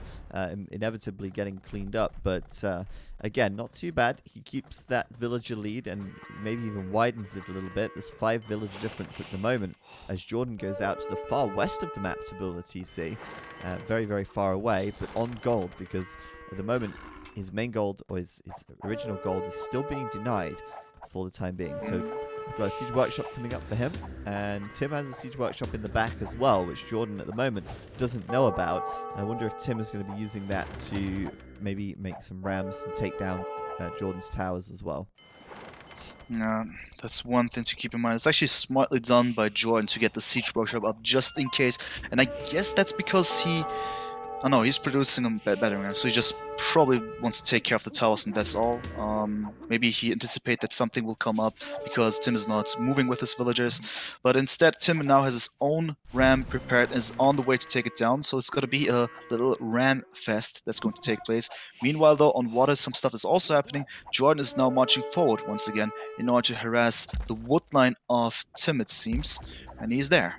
inevitably getting cleaned up. But again, not too bad. He keeps that villager lead and maybe even widens it a little bit. There's 5 villager difference at the moment as Jordan goes out to the far west of the map to build a TC. Very, very far away, but on gold, because at the moment his main gold, or his original gold, is still being denied for the time being. So we've got a siege workshop coming up for him, and Tim has a siege workshop in the back as well, which Jordan at the moment doesn't know about. And I wonder if Tim is going to be using that to maybe make some rams and take down Jordan's towers as well. Yeah, that's one thing to keep in mind. It's actually smartly done by Jordan to get the siege workshop up just in case, and I guess that's because he... Oh no, he's producing them better now, so he just probably wants to take care of the towers, and that's all. Maybe he anticipates that something will come up because Tim is not moving with his villagers, but instead Tim now has his own ram prepared and is on the way to take it down, so it's going to be a little ram fest that's going to take place. Meanwhile though, on water some stuff is also happening. Jordan is now marching forward once again in order to harass the wood line of Tim, it seems, and he's there.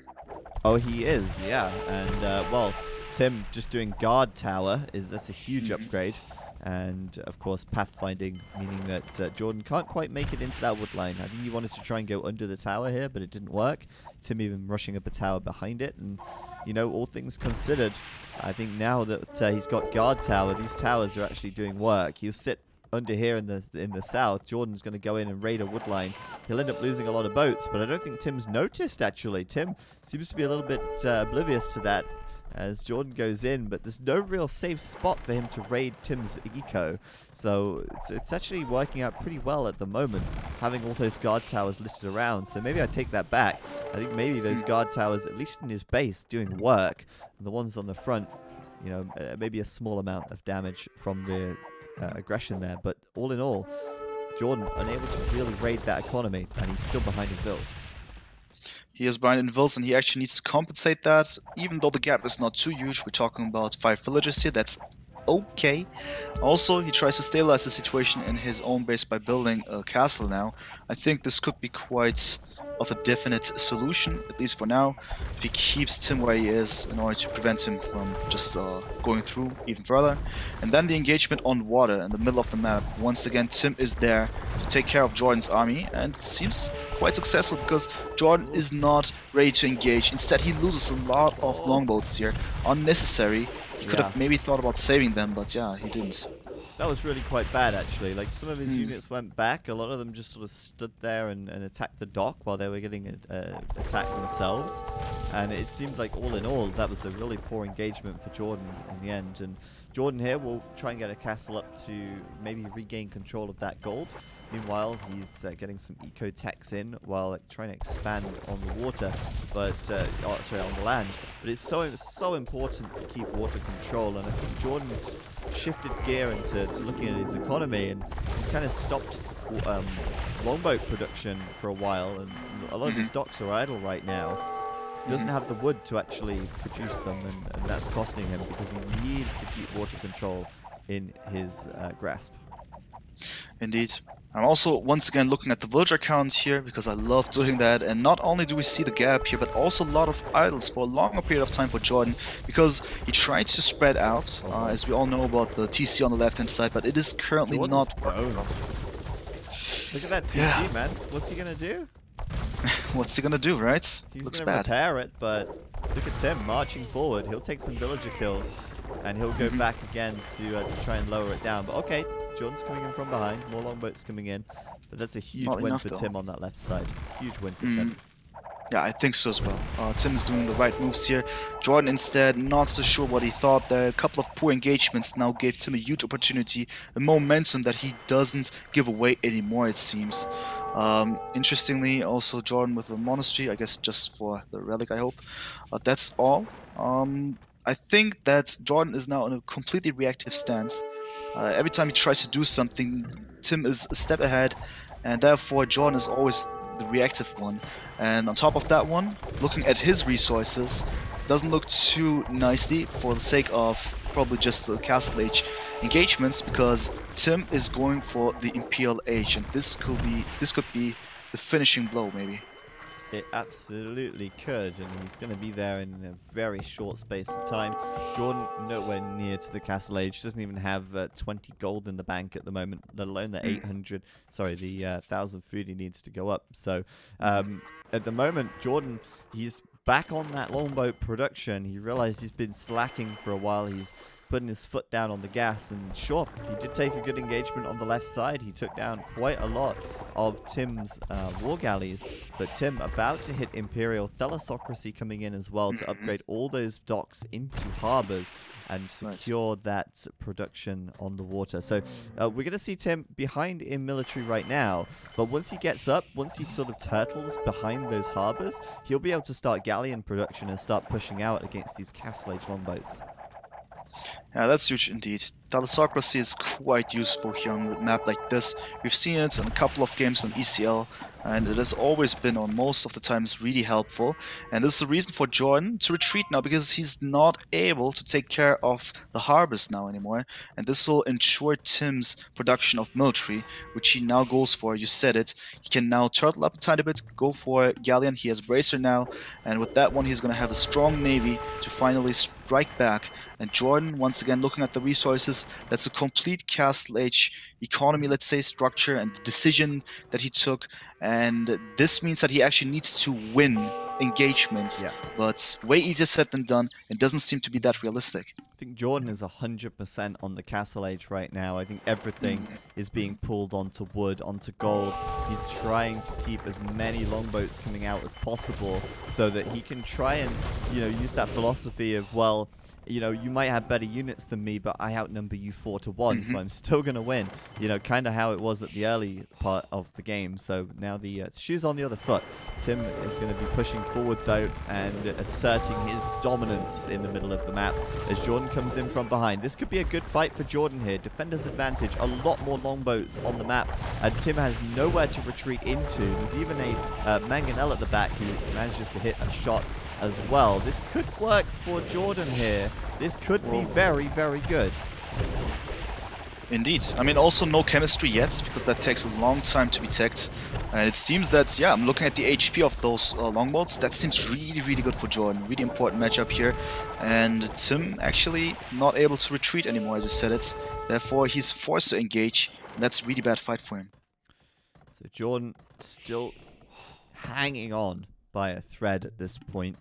Oh, he is, yeah, and well, Tim just doing guard tower, that's a huge upgrade, and of course pathfinding, meaning that Jordan can't quite make it into that wood line. I think he wanted to try and go under the tower here, but it didn't work. Tim even rushing up a tower behind it, and all things considered, I think now that he's got guard tower, these towers are actually doing work. He'll sit under here in the south. Jordan's going to go in and raid a wood line. He'll end up losing a lot of boats, but I don't think Tim's noticed actually. Tim seems to be a little bit oblivious to that as Jordan goes in, but there's no real safe spot for him to raid Tim's eco. So it's actually working out pretty well at the moment, having all those guard towers listed around. So maybe I take that back. I think maybe those guard towers, at least in his base, doing work. And the ones on the front, maybe a small amount of damage from the aggression there. But all in all, Jordan unable to really raid that economy, and he's still behind in Vils. He is behind in Vils, and he actually needs to compensate that, even though the gap is not too huge. We're talking about 5 villages here. That's okay. Also, he tries to stabilize the situation in his own base by building a castle now. I think this could be quite of a definite solution, at least for now, if he keeps Tim where he is in order to prevent him from just going through even further. And then the engagement on water in the middle of the map. Once again, Tim is there to take care of Jordan's army, and it seems quite successful because Jordan is not ready to engage. Instead, he loses a lot of longboats here. Unnecessary. He could have maybe thought about saving them, but yeah, he didn't. That was really quite bad, actually. Like, some of his units went back. A lot of them just sort of stood there and attacked the dock while they were getting attacked themselves. And it seemed like, all in all, that was a really poor engagement for Jordan in the end. And Jordan here will try and get a castle up to maybe regain control of that gold. Meanwhile, he's getting some eco techs in while trying to expand on the water, but on the land. But it's so important to keep water control, and I think Jordan's shifted gear into looking at his economy, and he's kind of stopped longboat production for a while, and a lot of his docks are idle right now. Doesn't have the wood to actually produce them, and that's costing him because he needs to keep water control in his grasp. Indeed. I'm also once again looking at the villager count here because I love doing that, and not only do we see the gap here, but also a lot of idles for a longer period of time for Jordan because he tried to spread out, as we all know about the TC on the left hand side, but it is currently not working. Look at that TC, man. What's he gonna do? What's he gonna do, right? He's Looks gonna bad. repair it, but look at Tim marching forward. He'll take some villager kills, and he'll go back again to try and lower it down. But okay, Jordan's coming in from behind. More longboats coming in, but that's a huge win for Tim on that left side. Huge win for Tim. Yeah, I think so as well. Tim's doing the right moves here. Jordan instead, not so sure what he thought there. A couple of poor engagements now gave Tim a huge opportunity, a momentum that he doesn't give away anymore, it seems. Interestingly, also Jordan with the monastery, I guess just for the relic, I hope. That's all. I think that Jordan is now in a completely reactive stance. Every time he tries to do something, Tim is a step ahead, and therefore Jordan is always the reactive one. And on top of that one, looking at his resources, doesn't look too nicely for the sake of probably just the Castle Age engagements, because Tim is going for the Imperial Age, and this could be the finishing blow, maybe. It absolutely could, and he's going to be there in a very short space of time. Jordan nowhere near to the Castle Age, doesn't even have 20 gold in the bank at the moment, let alone the 1,000 food he needs to go up. So at the moment, Jordan, he's back on that longboat production. He realized he's been slacking for a while. He's putting his foot down on the gas, and sure, he did take a good engagement on the left side. He took down quite a lot of Tim's war galleys, but Tim about to hit Imperial Thalassocracy coming in as well to upgrade all those docks into harbors and secure that production on the water. So we're going to see Tim behind in military right now, but once he gets up, once he sort of turtles behind those harbors, he'll be able to start galleon production and start pushing out against these Castle Age longboats. Yeah, that's huge indeed. Thalassocracy is quite useful here on the map like this. We've seen it in a couple of games on ECL, and it has always been, or most of the times, really helpful. And this is the reason for Jordan to retreat now, because he's not able to take care of the harbors now anymore. And this will ensure Tim's production of military, which he now goes for. You said it. He can now turtle up a tiny bit, go for Galleon. He has Bracer now, and with that one, he's going to have a strong navy to finally strike back. And Jordan, once again, looking at the resources, that's a complete Castle Age economy, let's say, structure and decision that he took. And this means that he actually needs to win engagements. Yeah. But way easier said than done. It doesn't seem to be that realistic. I think Jordan is 100% on the Castle Age right now. I think everything is being pulled onto wood, onto gold. He's trying to keep as many longboats coming out as possible so that he can try and, use that philosophy of, well, you might have better units than me, but I outnumber you 4-1, so I'm still going to win. Kind of how it was at the early part of the game. So now the shoe's on the other foot. Tim is going to be pushing forward, though, and asserting his dominance in the middle of the map as Jordan comes in from behind. This could be a good fight for Jordan here. Defender's advantage, a lot more longboats on the map, and Tim has nowhere to retreat into. There's even a Mangonel at the back who manages to hit a shot as well. This could work for Jordan here. This could be very, very good. Indeed. I mean, also no chemistry yet, because that takes a long time to be teched. And it seems that, yeah, I'm looking at the HP of those longboats. That seems really, really good for Jordan. Really important matchup here. And Tim actually not able to retreat anymore, as you said it. Therefore, he's forced to engage. And that's a really bad fight for him. So Jordan still hanging on by a thread at this point.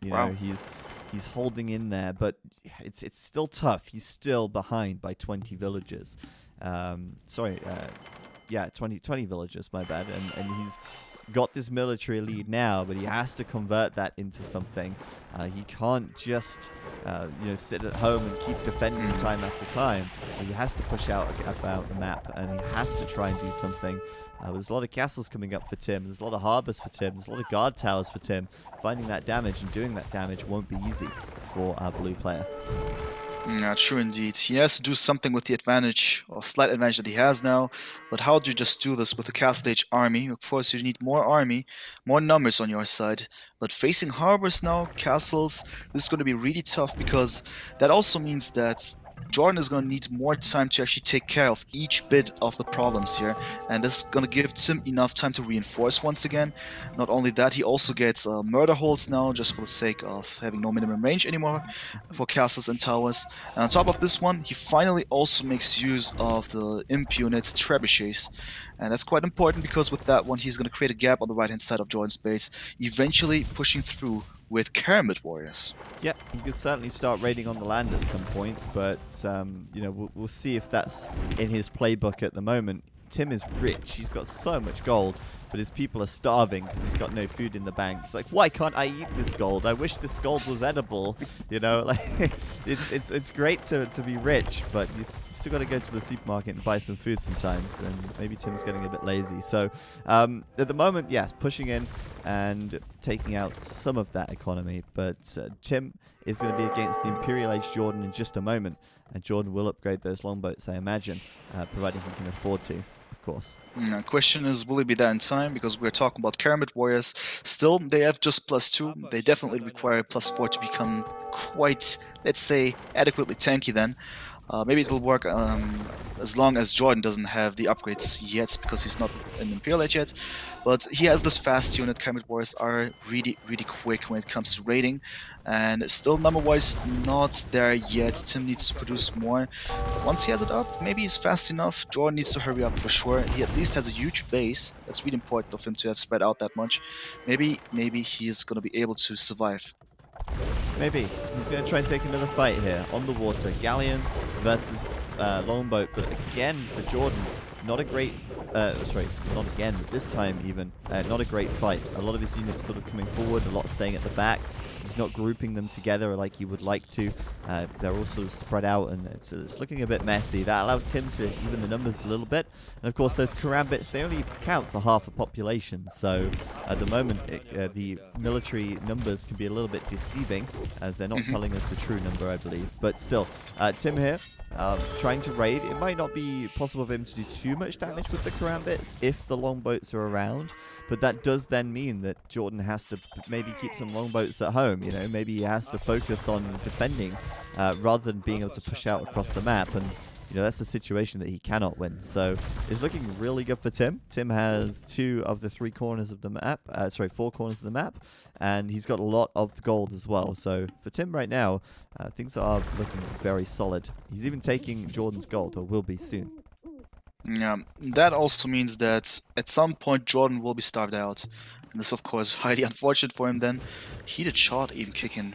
He's holding in there, but it's still tough. He's still behind by 20 villagers. Sorry, yeah, 20 villagers, my bad. And he's got this military lead now, but he has to convert that into something. He can't just, sit at home and keep defending time after time. He has to push out about the map, and he has to try and do something. There's a lot of castles coming up for Tim. There's a lot of harbors for Tim. There's a lot of guard towers for Tim. Finding that damage and doing that damage won't be easy for our blue player. Yeah, true indeed. He has to do something with the advantage, or slight advantage that he has now. But how do you just do this with a castle age army? Of course, you need more army, more numbers on your side. But facing harbors now, castles, this is going to be really tough, because that also means that Jordan is going to need more time to actually take care of each bit of the problems here, and this is going to give Tim enough time to reinforce once again. Not only that, he also gets murder holes now, just for the sake of having no minimum range anymore for castles and towers. And on top of this one, he finally also makes use of the imp unit's trebuchets, and that's quite important, because with that one he's going to create a gap on the right hand side of Jordan's base, eventually pushing through with Kermit warriors. Yeah, he could certainly start raiding on the land at some point, but we'll see if that's in his playbook at the moment. Tim is rich; he's got so much gold, but his people are starving because he's got no food in the bank. It's like, why can't I eat this gold? I wish this gold was edible. Like it's great to be rich, but you still got to go to the supermarket and buy some food sometimes. And maybe Tim's getting a bit lazy. So at the moment, yes, pushing in and taking out some of that economy. But Tim is going to be against the Imperial Age Jordan in just a moment, and Jordan will upgrade those longboats, I imagine, providing he can afford to. Of course. Question is, will he be there in time? Because we're talking about Kermit warriors. Still, they have just +2. They definitely require +4 to become quite, let's say, adequately tanky then. Maybe it'll work as long as Jordan doesn't have the upgrades yet, because he's not in Imperial Age yet. But he has this fast unit. Kermit warriors are really, really quick when it comes to raiding. And still, number-wise, not there yet. Tim needs to produce more. Once he has it up, maybe he's fast enough. Jordan needs to hurry up for sure. He at least has a huge base. That's really important of him to have spread out that much. Maybe he is going to be able to survive. Maybe. He's going to try and take another fight here on the water. Galleon versus longboat, but again for Jordan, not a great, not again, but this time even, not a great fight. A lot of his units sort of coming forward, a lot staying at the back. He's not grouping them together like he would like to. They're all sort of spread out, and it's looking a bit messy. That allowed Tim to even the numbers a little bit. And of course, those karambits, they only count for half a population. So at the moment, the military numbers can be a little bit deceiving, as they're not telling us the true number, I believe. But still, Tim here, trying to raid. It might not be possible for him to do too much damage with the karambits if the longboats are around. But that does then mean that Jordan has to maybe keep some longboats at home. Maybe he has to focus on defending rather than being able to push out across the map. And that's a situation that he cannot win. So it's looking really good for Tim. Tim has 2 of the 3 corners of the map. 4 corners of the map, and he's got a lot of the gold as well. So for Tim right now, things are looking very solid. He's even taking Jordan's gold, or will be soon. Yeah, that also means that at some point Jordan will be starved out. And this, of course, highly unfortunate for him then. Heated shot even kicking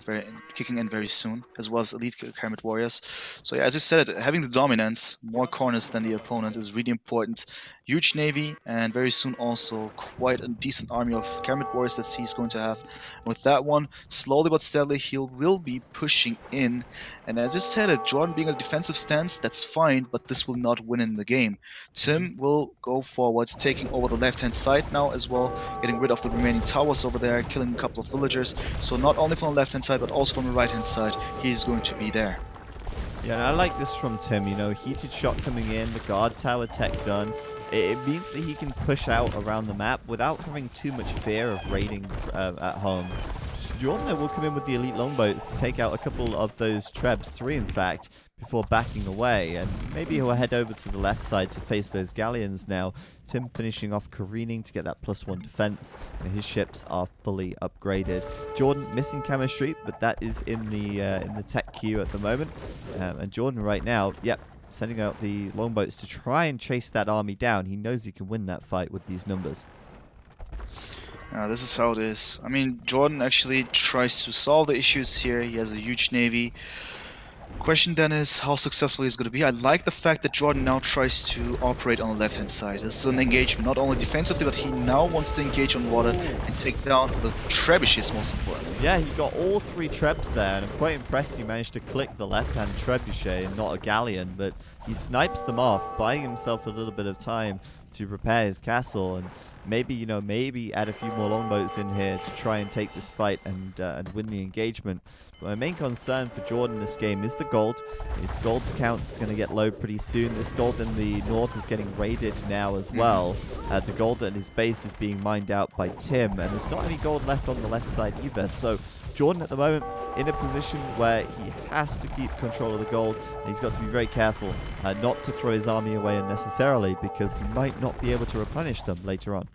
in very soon, as well as elite Kermit warriors. So yeah, as I said, having the dominance, more corners than the opponent, is really important. Huge navy, and very soon also quite a decent army of Kermit warriors that he's going to have. And with that one, slowly but steadily, he will be pushing in. And as I said, Jordan being a defensive stance, that's fine, but this will not win in the game. Tim will go forward, taking over the left-hand side now as well, getting rid of the remaining towers over there, killing a couple of villagers. So not only from the left-hand side, but also from the right-hand side, he's going to be there. Yeah, and I like this from Tim. Heated shot coming in, the guard tower tech done. It means that he can push out around the map without having too much fear of raiding at home. Jordan will come in with the elite longboats to take out a couple of those trebs, 3 in fact, before backing away, and maybe he'll head over to the left side to face those galleons now. Tim finishing off careening to get that +1 defense, and his ships are fully upgraded. Jordan missing chemistry, but that is in the tech queue at the moment, and Jordan right now, yep, sending out the longboats to try and chase that army down. He knows he can win that fight with these numbers. This is how it is. I mean, Jordan actually tries to solve the issues here. He has a huge navy. Question then is how successful he's going to be. I like the fact that Jordan now tries to operate on the left-hand side. This is an engagement, not only defensively, but he now wants to engage on water and take down the trebuchets, most importantly. Yeah, he got all 3 trebs there, and I'm quite impressed he managed to click the left-hand trebuchet and not a galleon, but he snipes them off, buying himself a little bit of time to prepare his castle, and maybe, you know, maybe add a few more longboats in here to try and take this fight and win the engagement. But my main concern for Jordan this game is the gold. His gold count's going to get low pretty soon. This gold in the north is getting raided now as well. The gold at his base is being mined out by Tim, and there's not any gold left on the left side either. So Jordan at the moment in a position where he has to keep control of the gold, and he's got to be very careful not to throw his army away unnecessarily, because he might not be able to replenish them later on.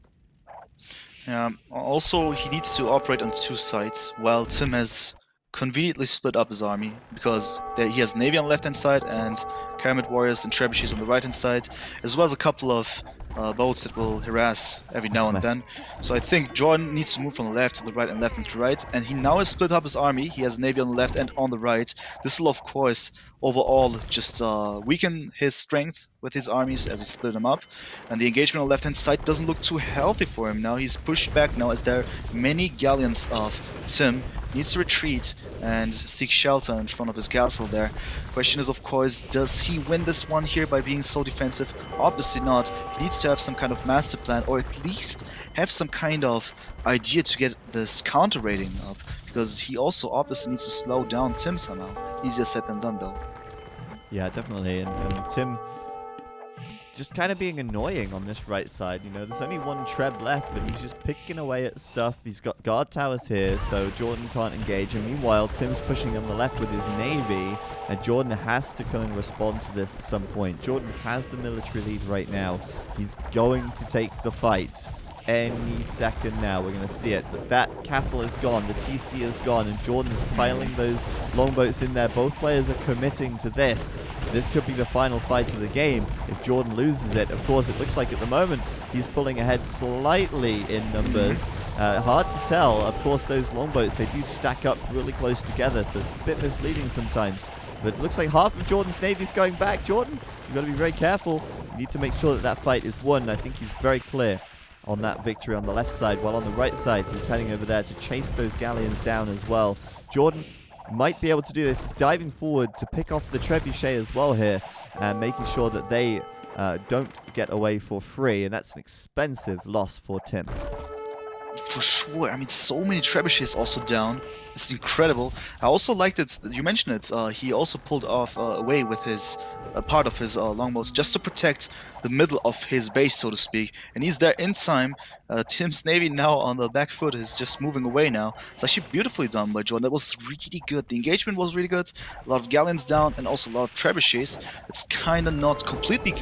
Also, he needs to operate on 2 sides, while Tim has conveniently split up his army, because he has Navy on the left-hand side and Caramid warriors and trebuchets on the right-hand side, as well as a couple of boats that will harass every now and then. So I think Jordan needs to move from the left to the right and left and to the right, and he now has split up his army. He has Navy on the left and on the right. This will, of course, overall just weaken his strength with his armies as he split them up, and the engagement on the left-hand side doesn't look too healthy for him now. He's pushed back now as there are many galleons of Tim. He needs to retreat and seek shelter in front of his castle there. Question is, of course, does he win this one here by being so defensive? Obviously not. He needs to have some kind of master plan, or at least have some kind of idea to get this counter rating up, because he also obviously needs to slow down Tim somehow. Easier said than done, though. Yeah, definitely. And Tim just kind of being annoying on this right side. You know, there's only 1 treb left, but he's just picking away at stuff. He's got guard towers here, so Jordan can't engage. And meanwhile, Tim's pushing on the left with his navy, and Jordan has to come and respond to this at some point. Jordan has the military lead right now. He's going to take the fight any second now. We're going to see it, but that castle is gone, the TC is gone, and Jordan is piling those longboats in there. Both players are committing to this. This could be the final fight of the game if Jordan loses it. Of course, it looks like at the moment he's pulling ahead slightly in numbers. Hard to tell. Of course, those longboats, they do stack up really close together, so it's a bit misleading sometimes. But it looks like half of Jordan's navy is going back. Jordan, you've got to be very careful. You need to make sure that that fight is won. I think he's very clear on that victory on the left side, while on the right side he's heading over there to chase those galleons down as well. Jordan might be able to do this. He's diving forward to pick off the trebuchet as well here, and making sure that they don't get away for free, and that's an expensive loss for Tim. For sure. I mean, so many trebuchets also down. It's incredible. I also liked it, you mentioned it, he also pulled off away with his part of his longbows just to protect the middle of his base, so to speak. And he's there in time. Tim's navy now on the back foot is just moving away now. It's actually beautifully done by Jordan. That was really good. The engagement was really good. A lot of galleons down and also a lot of trebuchets. It's kind of not completely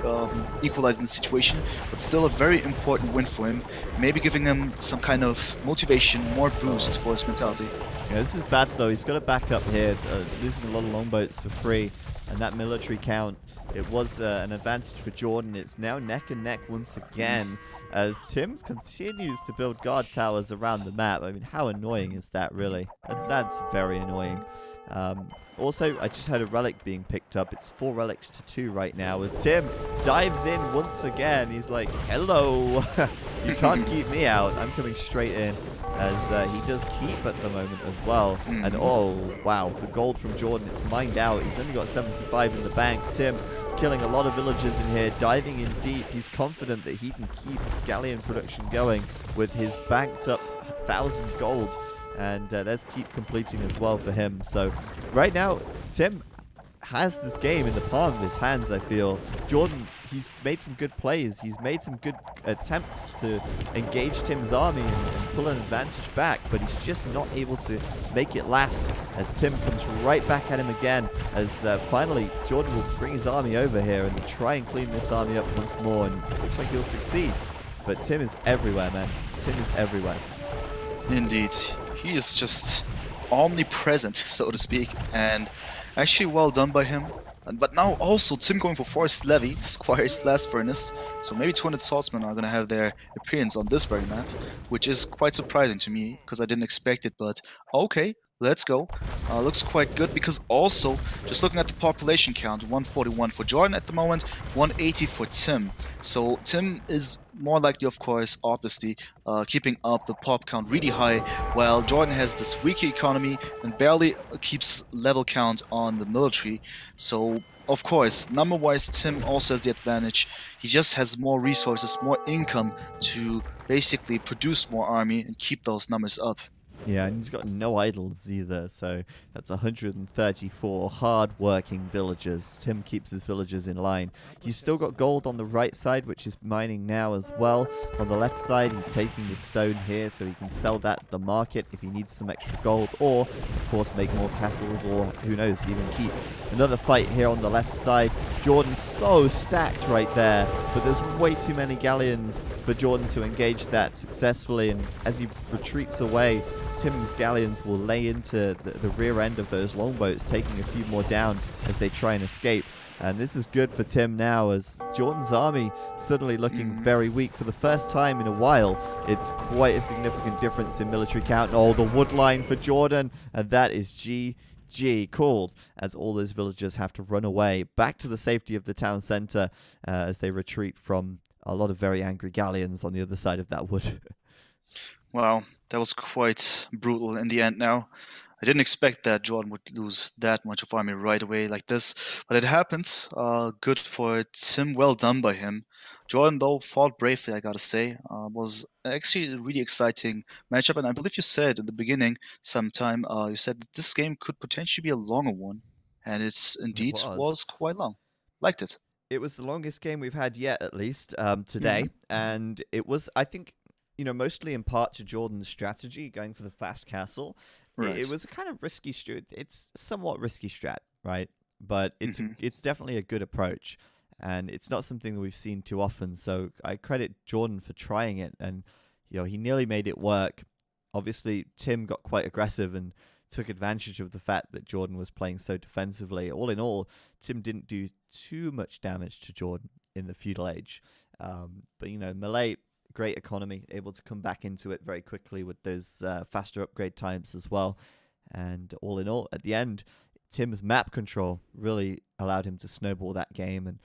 equalizing the situation, but still a very important win for him. Maybe giving him some kind of motivation, more boost for his mentality. Yeah, this is bad though. He's got to back up here, losing a lot of longboats for free, and that military count, it was an advantage for Jordan. It's now neck and neck once again as Tim continues to build guard towers around the map. I mean, how annoying is that, really? That's very annoying. Also, I just had a relic being picked up. It's 4 relics to 2 right now as Tim dives in once again. He's like, hello, you can't keep me out. I'm coming straight in, as he does keep at the moment as well. And oh, wow, the gold from Jordan, it's mined out. He's only got 75 in the bank. Tim killing a lot of villagers in here, diving in deep. He's confident that he can keep galleon production going with his banked up 1,000 gold. And let's keep completing as well for him. So right now, Tim has this game in the palm of his hands, I feel. Jordan, he's made some good plays. He's made some good attempts to engage Tim's army and pull an advantage back, but he's just not able to make it last as Tim comes right back at him again, as finally Jordan will bring his army over here and try and clean this army up once more, and it looks like he'll succeed. But Tim is everywhere, man. Tim is everywhere. Indeed. He is just omnipresent, so to speak, and actually well done by him. But now also Tim going for Forest Levy, Squire's Blast Furnace, so maybe 200 swordsmen are going to have their appearance on this very map, which is quite surprising to me, because I didn't expect it, but okay, Let's go. Looks quite good because also, just looking at the population count, 141 for Jordan at the moment, 180 for Tim. So Tim is more likely, of course, obviously, keeping up the pop count really high, while Jordan has this weak economy and barely keeps level count on the military. So, of course, number-wise, Tim also has the advantage. He just has more resources, more income to basically produce more army and keep those numbers up. Yeah, and he's got no idols either, so that's 134 hard-working villagers. Tim keeps his villagers in line. He's still got gold on the right side, which is mining now as well. On the left side, he's taking the stone here, so he can sell that at the market if he needs some extra gold, or, of course, make more castles, or, who knows, even keep. Another fight here on the left side. Jordan's so stacked right there, but there's way too many galleons for Jordan to engage that successfully, and as he retreats away, Tim's galleons will lay into the rear end of those longboats, taking a few more down as they try and escape. And this is good for Tim now, as Jordan's army suddenly looking very weak for the first time in a while. It's quite a significant difference in military count. Oh, the wood line for Jordan, and that is GG called, as all those villagers have to run away back to the safety of the town center as they retreat from a lot of very angry galleons on the other side of that wood. Wow, that was quite brutal in the end now. I didn't expect that Jordan would lose that much of army right away like this, but it happened. Good for Tim, well done by him. Jordan, though, fought bravely, I gotta say. Was actually a really exciting matchup, and I believe you said in the beginning sometime, you said that this game could potentially be a longer one, and it's indeed was quite long. Liked it. It was the longest game we've had yet, at least, today, and it was, I think, you know, mostly in part to Jordan's strategy, going for the fast castle. Right. It was a kind of risky strat. It's somewhat risky strat, right? But it's definitely a good approach, and it's not something that we've seen too often. So I credit Jordan for trying it, and you know, he nearly made it work. Obviously, Tim got quite aggressive and took advantage of the fact that Jordan was playing so defensively. All in all, Tim didn't do too much damage to Jordan in the feudal age. But you know, Malay, great economy, able to come back into it very quickly with those faster upgrade times as well. And all in all, at the end, Tim's map control really allowed him to snowball that game and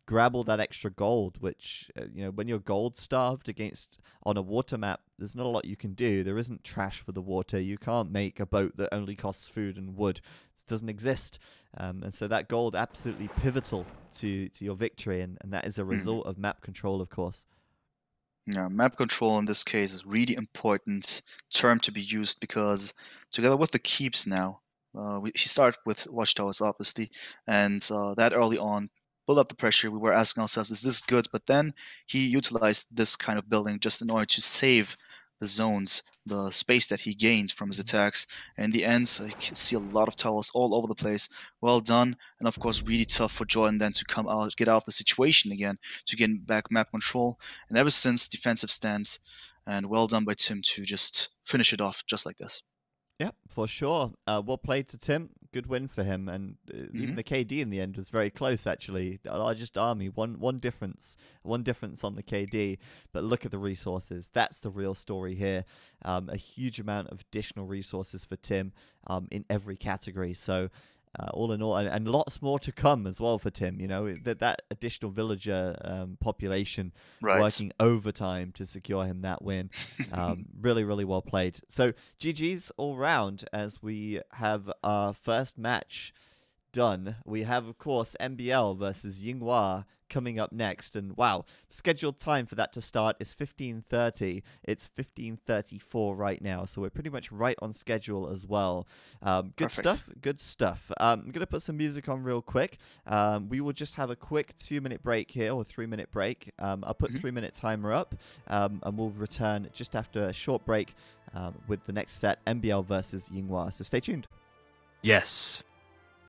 grab all that extra gold, which, you know, when you're gold starved against on a water map, there's not a lot you can do. There isn't trash for the water. You can't make a boat that only costs food and wood. It doesn't exist. And so that gold absolutely pivotal to your victory, and that is a result of map control, of course. Yeah, map control in this case is really important term to be used, because together with the keeps now, he started with watchtowers obviously, and that early on build up the pressure. We were asking ourselves, is this good? But then he utilized this kind of building just in order to save the zones, the space that he gained from his attacks. And in the end, I can see a lot of towers all over the place. Well done, and of course really tough for Jordan then to get out of the situation again, to get back map control. And ever since, defensive stance, and well done by Tim to just finish it off just like this. Yeah, for sure. Well played to Tim. Good win for him, and even the KD in the end was very close. Actually, the largest army, one difference on the KD. But look at the resources. That's the real story here. A huge amount of additional resources for Tim in every category. So. All in all, and lots more to come as well for Tim. You know, that additional villager population working overtime to secure him that win. Really, really well played. So GG's all round as we have our first match done. We have, of course, MBL versus Yinghua coming up next, and wow, scheduled time for that to start is 15:30. It's 15:34 right now, so we're pretty much right on schedule as well. Good stuff. I'm gonna put some music on real quick. We will just have a quick 2-minute break here, or 3-minute break. I'll put 3-minute timer up, and we'll return just after a short break with the next set, MBL versus Yinghua. So stay tuned. Yes.